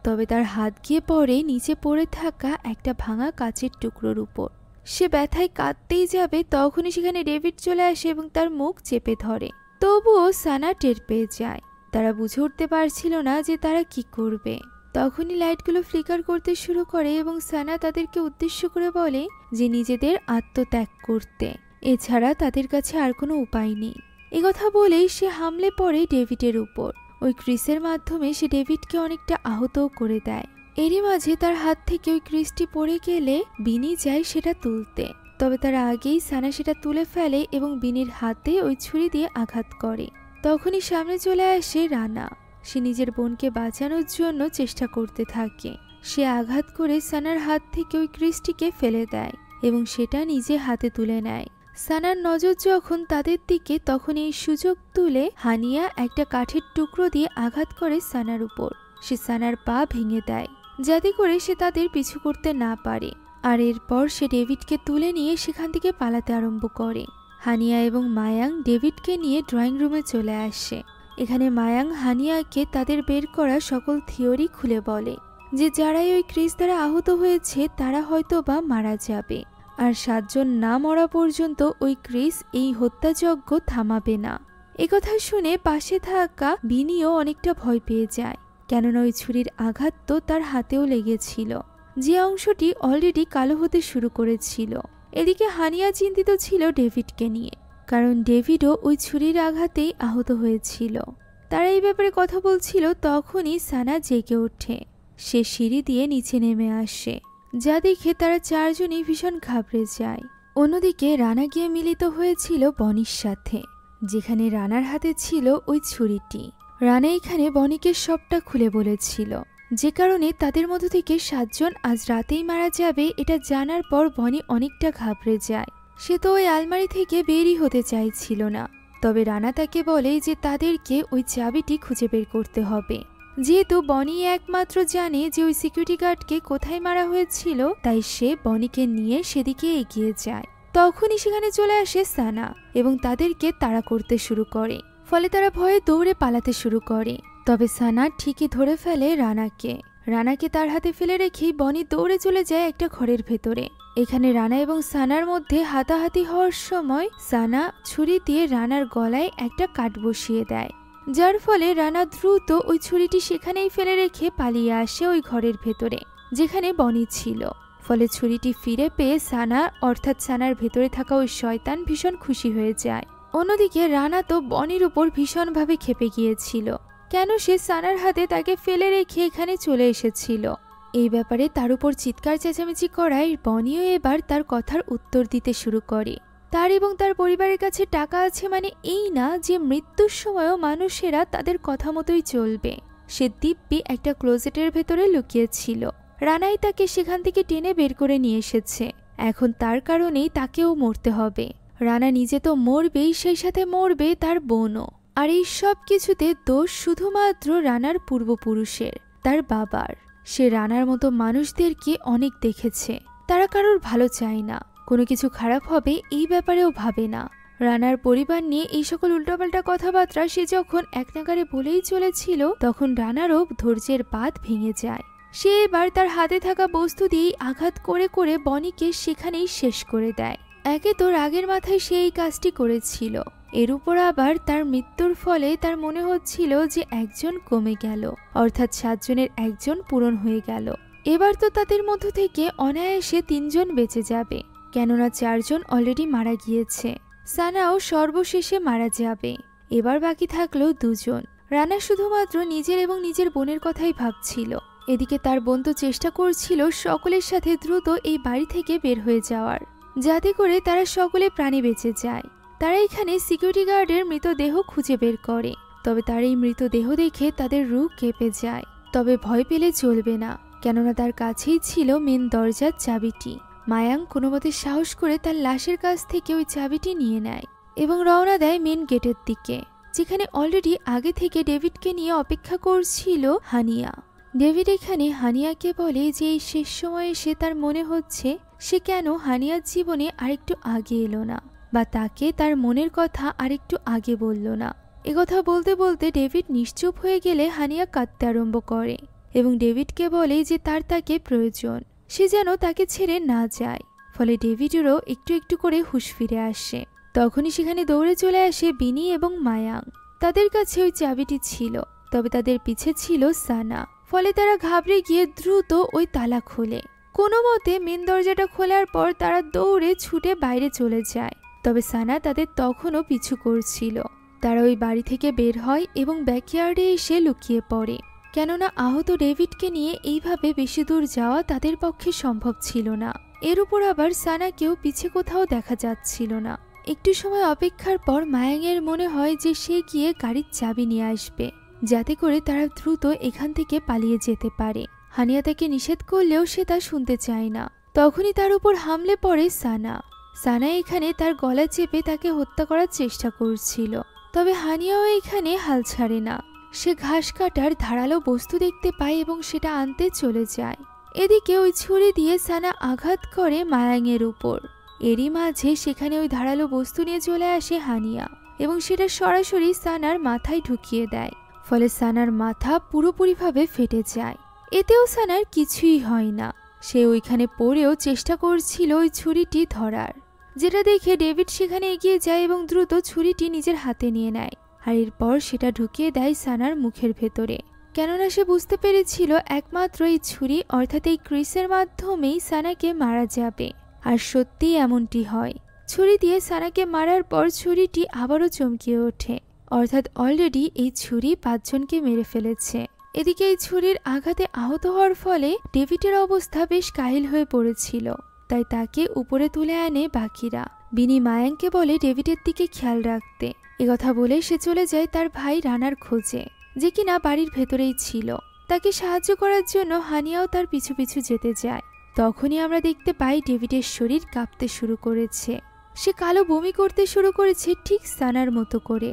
তবে তার হাত গিয়ে পড়ে নিচে পড়ে থাকা একটা ভাঙা কাচের টুকরোর উপর। সে ব্যথায় কাঁদতেই যাবে, তখনই সেখানে ডেভিড চলে আসে এবং তার মুখ চেপে ধরে। তবুও সানা টের পেয়ে যায়। তারা বুঝে উঠতে পারছিল না যে তারা কি করবে। তখনই লাইটগুলো ফ্লিকার করতে শুরু করে এবং সানা তাদেরকে উদ্দেশ্য করে বলে যে নিজেদের আত্মত্যাগ করতে, এছাড়া তাদের কাছে আর কোনো উপায় নেই। একথা বলেই সে হামলে পড়ে ডেভিডের উপর। ওই ক্রিসের মাধ্যমে সে ডেভিডকে অনেকটা আহতও করে দেয়। এরই মাঝে তার হাত থেকে ওই ক্রিসটি পড়ে গেলে বিনি যায় সেটা তুলতে। তবে তার আগেই সানা সেটা তুলে ফেলে এবং বিনির হাতে ওই ছুরি দিয়ে আঘাত করে। তখনই সামনে চলে আসে রানা। সে নিজের বোনকে বাঁচানোর জন্য চেষ্টা করতে থাকে। সে আঘাত করে সানার হাত থেকে ওই ক্রিসটিকে ফেলে দেয় এবং সেটা নিজে হাতে তুলে নেয়। সানার নজর যখন তাদের দিকে, তখন এই সুযোগ তুলে হানিয়া একটা কাঠের টুকরো দিয়ে আঘাত করে সানার উপর। সে সানার পা ভেঙে দেয় যাতে করে সে তাদের পিছু করতে না পারে। আর এরপর সে ডেভিডকে তুলে নিয়ে সেখান থেকে পালাতে আরম্ভ করে। হানিয়া এবং মায়াং ডেভিডকে নিয়ে ড্রয়িং রুমে চলে আসে। এখানে মায়াং হানিয়াকে তাদের বের করা সকল থিওরি খুলে বলে যে যারাই ওই ক্রিস দ্বারা আহত হয়েছে তারা হয়তো বা মারা যাবে, আর 7 জন না মরা পর্যন্ত ওই ক্রিস এই হত্যাযজ্ঞ থামাবে না। একথা শুনে পাশে থাকা বিনিও অনেকটা ভয় পেয়ে যায়, কেননা ওই ছুরির আঘাত তো তার হাতেও লেগেছিল, যে অংশটি অলরেডি কালো হতে শুরু করেছিল। এদিকে হানিয়া চিন্তিত ছিল ডেভিডকে নিয়ে, কারণ ডেভিডও ওই ছুরির আঘাতেই আহত হয়েছিল। তারা এই ব্যাপারে কথা বলছিল, তখনই সানা জেগে ওঠে। সে সিঁড়ি দিয়ে নিচে নেমে আসে, যা দেখে তারা 4 জনই ভীষণ ঘাবড়ে যায়। অন্যদিকে রানা গিয়ে মিলিত হয়েছিল বনির সাথে, যেখানে রানার হাতে ছিল ওই ছুরিটি। রানা এখানে বনিকে সবটা খুলে বলেছিল, যে কারণে তাদের মধ্য থেকে 7 জন আজ রাতেই মারা যাবে এটা জানার পর বনি অনেকটা ঘাবড়ে যায়। সে তো ওই আলমারি থেকে বেরই হতে চাইছিল না। তবে রানা তাকে বলে যে তাদেরকে ওই চাবিটি খুঁজে বের করতে হবে। যেহেতু বনি একমাত্র জানে যে ওই সিকিউরিটি গার্ডকে কোথায় মারা হয়েছিল, তাই সে বনিকে নিয়ে সেদিকে এগিয়ে যায়। তখনই সেখানে চলে আসে সানা এবং তাদেরকে তাড়া করতে শুরু করে। ফলে তারা ভয়ে দৌড়ে পালাতে শুরু করে। তবে সানা ঠিকই ধরে ফেলে রানাকে তার হাতে ফেলে রেখেই বনি দৌড়ে চলে যায় একটা ঘরের ভেতরে। এখানে রানা এবং সানার মধ্যে হাতাহাতি হওয়ার সময় সানা ছুরি দিয়ে রানার গলায় একটা কাট বসিয়ে দেয়, যার ফলে রানা দ্রুত ওই ছুরিটি সেখানেই ফেলে রেখে পালিয়ে আসে ওই ঘরের ভেতরে যেখানে বনি ছিল। ফলে ছুরিটি ফিরে পেয়ে সানা অর্থাৎ সানার ভেতরে থাকা ওই শয়তান ভীষণ খুশি হয়ে যায়। অন্যদিকে রানা তো বনির উপর ভীষণভাবে ক্ষেপে গিয়েছিল, কেন সে সানার হাতে তাকে ফেলে রেখে এখানে চলে এসেছিল। এই ব্যাপারে তার উপর চিৎকার চেঁচামেচি করায় বনিও এবার তার কথার উত্তর দিতে শুরু করে। তার এবং তার পরিবারের কাছে টাকা আছে মানে এই না যে মৃত্যুর সময়ও মানুষেরা তাদের কথা মতোই চলবে। সে দিব্যি একটা ক্লোজেটের ভেতরে লুকিয়েছিল। রানাই তাকে সেখান থেকে টেনে বের করে নিয়ে এসেছে। এখন তার কারণেই তাকেও মরতে হবে। রানা নিজে তো মরবেই, সেই সাথে মরবে তার বোনও। আর এই সব কিছুতে দোষ শুধুমাত্র রানার পূর্বপুরুষের, তার বাবার। সে রানার মতো মানুষদেরকে অনেক দেখেছে, তারা কারোর ভালো চায় না, কোনো কিছু খারাপ হবে এই ব্যাপারেও ভাবে না। রানার পরিবার নিয়ে এই সকল উল্টোপাল্টা কথাবার্তা সে যখন এক নাগারে বলেই চলেছিল, তখন রানারও ধৈর্যের বাঁধ ভেঙে যায়। সে এবার তার হাতে থাকা বস্তু দিয়েই আঘাত করে করে বনিকে সেখানেই শেষ করে দেয়। একে তো রাগের মাথায় সে এই কাজটি করেছিল, এর উপর আবার তার মৃত্যুর ফলে তার মনে হচ্ছিল যে একজন কমে গেল, অর্থাৎ 7 জনের একজন পূরণ হয়ে গেল। এবার তো তাদের মধ্য থেকে অনায়াসে 3 জন বেঁচে যাবে, কেননা 4 জন অলরেডি মারা গিয়েছে। সানাও সর্বশেষে মারা যাবে। এবার বাকি থাকলো 2 জন। রানা শুধুমাত্র নিজের এবং নিজের বোনের কথাই ভাবছিল। এদিকে তার বোন তো চেষ্টা করছিল সকলের সাথে দ্রুত এই বাড়ি থেকে বের হয়ে যাওয়ার, যাতে করে তারা সকলে প্রাণে বেঁচে যায়। তারা এখানে সিকিউরিটি গার্ডের মৃতদেহ খুঁজে বের করে, তবে তার এই মৃতদেহ দেখে তাদের রূহ কেঁপে যায়। তবে ভয় পেলে চলবে না, কেননা তার কাছেই ছিল মেন দরজার চাবিটি। মায়াং কোনোমতে সাহস করে তার লাশের কাছ থেকে ওই চাবিটি নিয়ে নেয় এবং রওনা দেয় মেন গেটের দিকে, যেখানে অলরেডি আগে থেকে ডেভিডকে নিয়ে অপেক্ষা করছিল হানিয়া। ডেভিড এখানে হানিয়াকে বলে যে এই শেষ সময়ে এসে তার মনে হচ্ছে সে কেন হানিয়ার জীবনে আরেকটু আগে এলো না, বা তাকে তার মনের কথা আরেকটু আগে বলল না। একথা বলতে বলতে ডেভিড নিশ্চুপ হয়ে গেলে হানিয়া কাঁদতে আরম্ভ করে এবং ডেভিডকে বলে যে তাকে প্রয়োজন, সে যেন তাকে ছেড়ে না যায়। ফলে ডেভিডেরও একটু একটু করে হুঁশ ফিরে আসে। তখনই সেখানে দৌড়ে চলে আসে বিনি এবং মায়াং। তাদের কাছে ওই চাবিটি ছিল, তবে তাদের পিছে ছিল সানা। ফলে তারা ঘাবড়ে গিয়ে দ্রুত ওই তালা খোলে। কোনো মতে মেন দরজাটা খোলার পর তারা দৌড়ে ছুটে বাইরে চলে যায়, তবে সানা তাদের তখনও পিছু করছিল। তারা ওই বাড়ি থেকে বের হয় এবং ব্যাকইয়ার্ডে এসে লুকিয়ে পড়ে, কেননা আহত ডেভিডকে নিয়ে এইভাবে বেশি দূর যাওয়া তাদের পক্ষে সম্ভব ছিল না। এর উপর আবার সানাকেও পিছে কোথাও দেখা যাচ্ছিল না। একটু সময় অপেক্ষার পর মায়াংয়ের মনে হয় যে সে গিয়ে গাড়ির চাবি নিয়ে আসবে, যাতে করে তারা দ্রুত এখান থেকে পালিয়ে যেতে পারে। হানিয়া তাকে নিষেধ করলেও সে তা শুনতে চায় না। তখনই তার উপর হামলে পড়ে সানা। সানা এখানে তার গলা চেপে তাকে হত্যা করার চেষ্টা করছিল, তবে হানিয়াও এখানে হাল ছাড়ে না। সে ঘাস কাটার ধারালো বস্তু দেখতে পায় এবং সেটা আনতে চলে যায়। এদিকে ওই ছুরি দিয়ে সানা আঘাত করে মায়াংয়ের উপর। এরই মাঝে সেখানে ওই ধারালো বস্তু নিয়ে চলে আসে হানিয়া এবং সেটা সরাসরি সানার মাথায় ঢুকিয়ে দেয়। ফলে সানার মাথা পুরোপুরিভাবে ফেটে যায়। এতেও সানার কিছুই হয় না। সে ওইখানে পড়েও চেষ্টা করছিল ওই ছুরিটি ধরার, যেটা দেখে ডেভিড সেখানে এগিয়ে যায় এবং দ্রুত ছুরিটি নিজের হাতে নিয়ে নেয়। আর এরপর সেটা ঢুকিয়ে দেয় সানার মুখের ভেতরে, কেননা সে বুঝতে পেরেছিল একমাত্র এই ছুরি অর্থাৎ এই ক্রিসের মাধ্যমেই সানাকে মারা যাবে। আর সত্যিই এমনটি হয়। ছুরি দিয়ে সানাকে মারার পর ছুরিটি আবারও চমকিয়ে ওঠে, অর্থাৎ অলরেডি এই ছুরি 5 জনকে মেরে ফেলেছে। এদিকে এই ছুরির আঘাতে আহত হওয়ার ফলে ডেভিডের অবস্থা বেশ কাহিল হয়ে পড়েছিল, তাই তাকে উপরে তুলে আনে বাকিরা। বিনি মায়াংকে বলে ডেভিডের দিকে খেয়াল রাখতে। একথা বলে সে চলে যায় তার ভাই রানার খোঁজে, যে কিনা বাড়ির ভেতরেই ছিল। তাকে সাহায্য করার জন্য হানিয়াও তার পিছু পিছু যেতে যায়। তখনই আমরা দেখতে পাই ডেভিডের শরীর কাঁপতে শুরু করেছে। সে কালো বমি করতে শুরু করেছে ঠিক সানার মতো করে।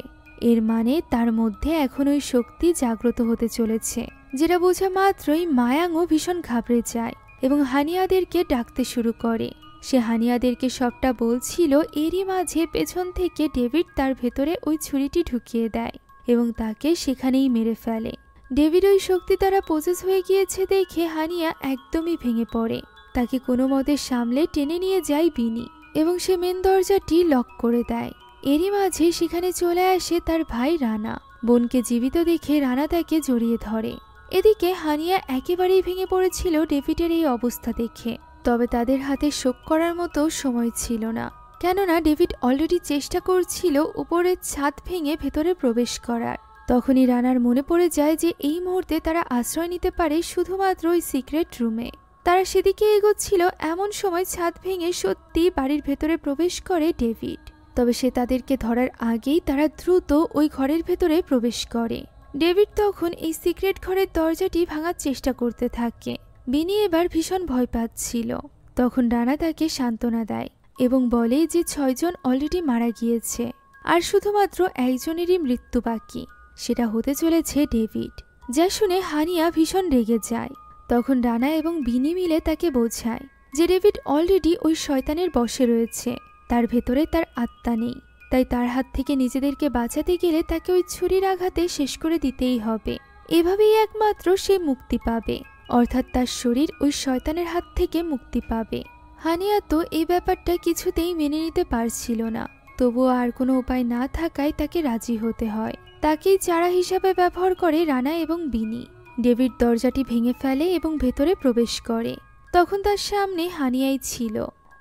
এর মানে তার মধ্যে এখন ওই শক্তি জাগ্রত হতে চলেছে, যেটা বোঝা মাত্রই মায়াংও ভীষণ ঘাবড়ে যায় এবং হানিয়াদেরকে ডাকতে শুরু করে। সে হানিয়াদেরকে সবটা বলছিল। এরই মাঝে পেছন থেকে ডেভিড তার ভেতরে ওই ছুরিটি ঢুকিয়ে দেয় এবং তাকে সেখানেই মেরে ফেলে। ডেভিড ওই শক্তি দ্বারা প্রসেস হয়ে গিয়েছে দেখে হানিয়া একদমই ভেঙে পড়ে। তাকে কোনো মতে সামলে টেনে নিয়ে যায় বিনি এবং সে মেন দরজাটি লক করে দেয়। এরই মাঝে সেখানে চলে আসে তার ভাই রানা। বোনকে জীবিত দেখে রানা তাকে জড়িয়ে ধরে। এদিকে হানিয়া একেবারেই ভেঙে পড়েছিল ডেভিডের এই অবস্থা দেখে, তবে তাদের হাতে শোক করার মতো সময় ছিল না, কেননা ডেভিড অলরেডি চেষ্টা করছিল উপরের ছাদ ভেঙে ভেতরে প্রবেশ করার। তখনই রানার মনে পড়ে যায় যে এই মুহূর্তে তারা আশ্রয় নিতে পারে শুধুমাত্র ওই সিক্রেট রুমে। তারা সেদিকে এগোচ্ছিল এমন সময় ছাদ ভেঙে সত্যি বাড়ির ভেতরে প্রবেশ করে ডেভিড। তবে সে তাদেরকে ধরার আগেই তারা দ্রুত ওই ঘরের ভেতরে প্রবেশ করে। ডেভিড তখন এই সিক্রেট ঘরের দরজাটি ভাঙার চেষ্টা করতে থাকে। বিনি এবার ভীষণ ভয় পাচ্ছিল। তখন রানা তাকে সান্ত্বনা দেয় এবং বলে যে 6 জন অলরেডি মারা গিয়েছে আর শুধুমাত্র একজনেরই মৃত্যু বাকি, সেটা হতে চলেছে ডেভিড। যা শুনে হানিয়া ভীষণ রেগে যায়। তখন রানা এবং বিনি মিলে তাকে বোঝায় যে ডেভিড অলরেডি ওই শয়তানের বশে রয়েছে, তার ভেতরে তার আত্মা নেই, তাই তার হাত থেকে নিজেদেরকে বাঁচাতে গেলে তাকে ওই ছুরির আঘাতে শেষ করে দিতেই হবে। এভাবেই একমাত্র সে মুক্তি পাবে। অর্থাৎ তার শরীর ওই শয়তানের হাত থেকে মুক্তি পাবে। হানিয়া তো এই ব্যাপারটা কিছুতেই মেনে নিতে পারছিল না, তবুও আর কোনো উপায় না থাকায় তাকে রাজি হতে হয়। তাকেই চারা হিসাবে ব্যবহার করে রানা এবং বিনি। ডেভিড দরজাটি ভেঙে ফেলে এবং ভেতরে প্রবেশ করে। তখন তার সামনে হানিয়াই ছিল।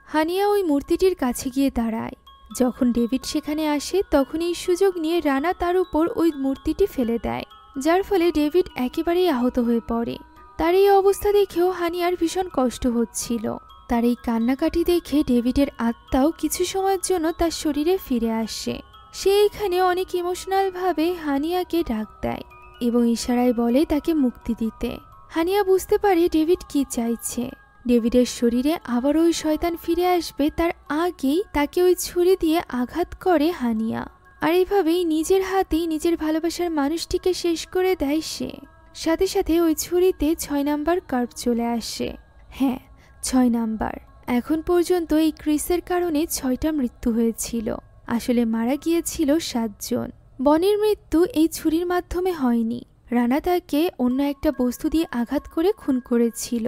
হানিয়া ওই মূর্তিটির কাছে গিয়ে দাঁড়ায়। যখন ডেভিড সেখানে আসে তখন এই সুযোগ নিয়ে রানা তার উপর ওই মূর্তিটি ফেলে দেয়, যার ফলে ডেভিড একেবারেই আহত হয়ে পড়ে। তার এই অবস্থা দেখেও হানিয়ার ভীষণ কষ্ট হচ্ছিল। তার এই কান্নাকাটি দেখে ডেভিডের আত্মাও কিছু সময়ের জন্য তার শরীরে ফিরে আসে। সে এখানে অনেক ইমোশনালভাবে হানিয়াকে ডাক দেয় এবং ইশারায় বলে তাকে মুক্তি দিতে। হানিয়া বুঝতে পারে ডেভিড কি চাইছে। ডেভিডের শরীরে আবার ওই শয়তান ফিরে আসবে তার আগেই তাকে ওই ছুরি দিয়ে আঘাত করে হানিয়া। আর এইভাবেই নিজের হাতেই নিজের ভালোবাসার মানুষটিকে শেষ করে দেয় সে। সাথে সাথে ওই ছুরিতে 6 নাম্বার কার্ভ চলে আসে। হ্যাঁ, 6 নাম্বার। এখন পর্যন্ত এই ক্রিসের কারণে 6টা মৃত্যু হয়েছিল। আসলে মারা গিয়েছিল 7 জন। বনির মৃত্যু এই ছুরির মাধ্যমে হয়নি, রানা তাকে অন্য একটা বস্তু দিয়ে আঘাত করে খুন করেছিল।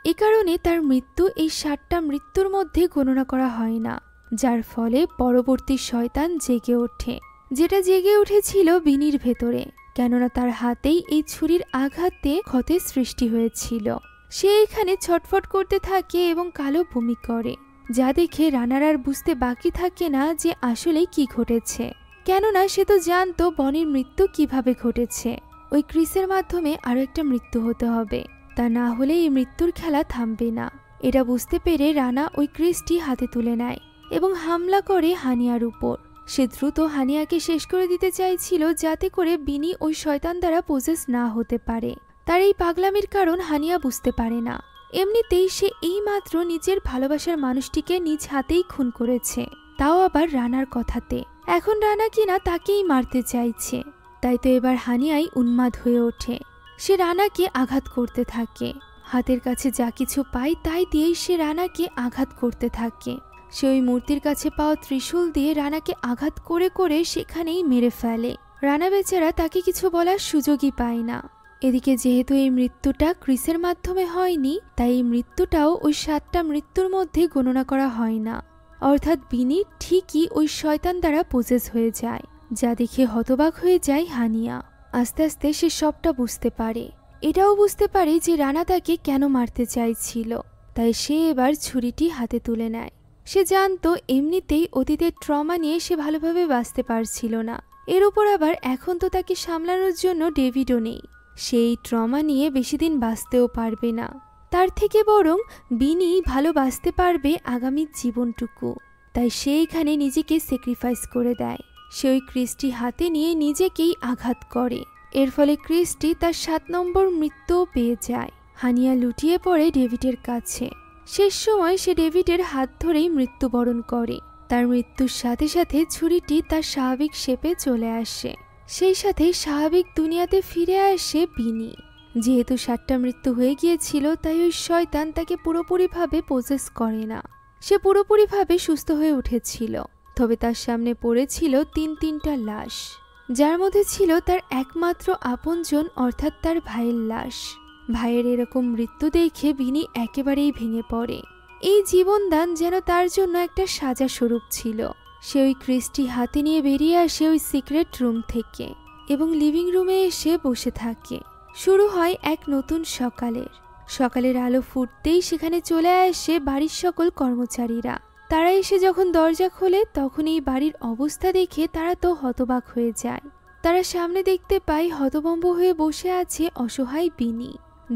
এ কারণে তার মৃত্যু এই 7টা মৃত্যুর মধ্যে গণনা করা হয় না, যার ফলে পরবর্তী শয়তান জেগে ওঠে, যেটা জেগে উঠেছিল বিনির ভেতরে, কেননা তার হাতেই এই ছুরির আঘাতে ক্ষতের সৃষ্টি হয়েছিল। সে এখানে ছটফট করতে থাকে এবং কালো বমি করে, যা দেখে রানার আর বুঝতে বাকি থাকে না যে আসলে কি ঘটেছে, কেননা সে তো জানতো বনির মৃত্যু কিভাবে ঘটেছে। ওই ক্রিসের মাধ্যমে আরো একটা মৃত্যু হতে হবে, তা না হলে এই মৃত্যুর খেলা থামবে না। এটা বুঝতে পেরে রানা ওই ক্রিসটি হাতে তুলে নেয় এবং হামলা করে হানিয়ার উপর। সে দ্রুত হানিয়াকে শেষ করে দিতে চাইছিল, যাতে করে বিনি ওই শয়তান দ্বারা পজেস না হতে পারে। তার এই পাগলামির কারণ হানিয়া বুঝতে পারে না। এমনিতেই সে এইমাত্র নিজের ভালোবাসার মানুষটিকে নিজ হাতেই খুন করেছে, তাও আবার রানার কথাতে। এখন রানা কিনা তাকেই মারতে চাইছে। তাই তো এবার হানিয়াই উন্মাদ হয়ে ওঠে। সে রানাকে আঘাত করতে থাকে। হাতের কাছে যা কিছু পায় তাই দিয়েই সে রানাকে আঘাত করতে থাকে। সে ওই মূর্তির কাছে পাওয়া ত্রিশূল দিয়ে রানাকে আঘাত করে করে সেখানেই মেরে ফেলে। রানা বেচারা তাকে কিছু বলার সুযোগই পায় না। এদিকে যেহেতু এই মৃত্যুটা ক্রিসের মাধ্যমে হয়নি, তাই এই মৃত্যুটাও ওই 7টা মৃত্যুর মধ্যে গণনা করা হয় না। অর্থাৎ বিনি ঠিকই ওই শয়তান দ্বারা পজেস হয়ে যায়, যা দেখে হতবাক হয়ে যায় হানিয়া। আস্তে আস্তে সে সবটা বুঝতে পারে। এটাও বুঝতে পারে যে রানা তাকে কেন মারতে চাইছিল। তাই সে এবার ছুরিটি হাতে তুলে নেয়। সে জানতো এমনিতেই অতীতের ট্রমা নিয়ে সে ভালোভাবে বাঁচতে পারছিল না। এর উপর আবার এখন তো তাকে সামলানোর জন্য ডেভিডও নেই। সেই ট্রমা নিয়ে বেশি দিন বাঁচতেও পারবে না। তার থেকে বরং বিনি ভালো বাঁচতে পারবে আগামী জীবনটুকু। তাই সে এখানে নিজেকে স্যাক্রিফাইস করে দেয়। সে ওই ক্রিসটি হাতে নিয়ে নিজেকেই আঘাত করে। এর ফলে ক্রিসটি তার 7 নম্বর মৃত্যুও পেয়ে যায়। হানিয়া লুটিয়ে পড়ে ডেভিডের কাছে। শেষ সময় সে ডেভিডের হাত ধরেই মৃত্যুবরণ করে। তার মৃত্যুর সাথে সাথে ছুরিটি তার স্বাভাবিক শেপে চলে আসে। সেই সাথে স্বাভাবিক দুনিয়াতে ফিরে আসে বিনি। যেহেতু 7টা মৃত্যু হয়ে গিয়েছিল, তাই ওই শয়তান তাকে পুরোপুরিভাবে পজেস করে না। সে পুরোপুরিভাবে সুস্থ হয়ে উঠেছিল। তবে তার সামনে পড়েছিল 3টা লাশ, যার মধ্যে ছিল তার একমাত্র আপনজন অর্থাৎ তার ভাইয়ের লাশ। ভাইয়ের এরকম মৃত্যু দেখে বিনি একেবারেই ভেঙে পড়ে। এই জীবনদান যেন তার জন্য একটা সাজা স্বরূপ ছিল। সে ওই ক্রিসটি হাতে নিয়ে বেরিয়ে আসে ওই সিক্রেট রুম থেকে এবং লিভিং রুমে এসে বসে থাকে। শুরু হয় এক নতুন সকালের আলো ফুটতেই সেখানে চলে আসে বাড়ির সকল কর্মচারীরা। তারা এসে যখন দরজা খোলে তখন এই বাড়ির অবস্থা দেখে তারা তো হতবাক হয়ে যায়। তারা সামনে দেখতে পায় হতভম্ব হয়ে বসে আছে অসহায় বিনি,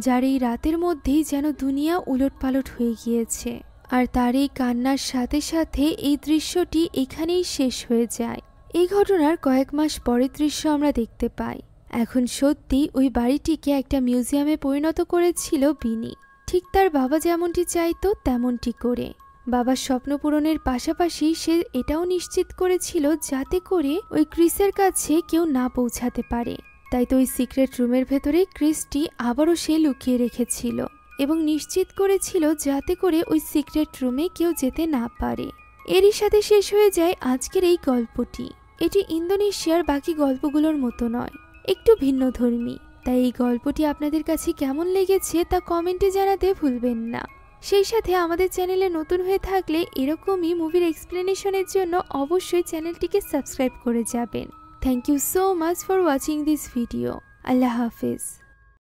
যার এই রাতের মধ্যেই যেন দুনিয়া উলটপালট হয়ে গিয়েছে। আর তার এই কান্নার সাথে সাথে এই দৃশ্যটি এখানেই শেষ হয়ে যায়। এই ঘটনার কয়েক মাস পরের দৃশ্য আমরা দেখতে পাই। এখন সত্যি ওই বাড়িটিকে একটা মিউজিয়ামে পরিণত করেছিল বিনি, ঠিক তার বাবা যেমনটি চাইতো তেমনটি করে। বাবার স্বপ্ন পূরণের পাশাপাশি সে এটাও নিশ্চিত করেছিল যাতে করে ওই ক্রিসের কাছে কেউ না পৌঁছাতে পারে। তাই তো ওই সিক্রেট রুমের ভেতরে ক্রিসটি আবারও সে লুকিয়ে রেখেছিল এবং নিশ্চিত করেছিল যাতে করে ওই সিক্রেট রুমে কেউ যেতে না পারে। এরই সাথে শেষ হয়ে যায় আজকের এই গল্পটি। এটি ইন্দোনেশিয়ার বাকি গল্পগুলোর মতো নয়, একটু ভিন্নধর্মী। তাই এই গল্পটি আপনাদের কাছে কেমন লেগেছে তা কমেন্টে জানাতে ভুলবেন না। সেই সাথে আমাদের চ্যানেলে নতুন হয়ে থাকলে এরকমই মুভির এক্সপ্লেনেশনের জন্য অবশ্যই চ্যানেলটিকে সাবস্ক্রাইব করে যাবেন। Thank you so much for watching this video. আল্লাহ হাফেজ।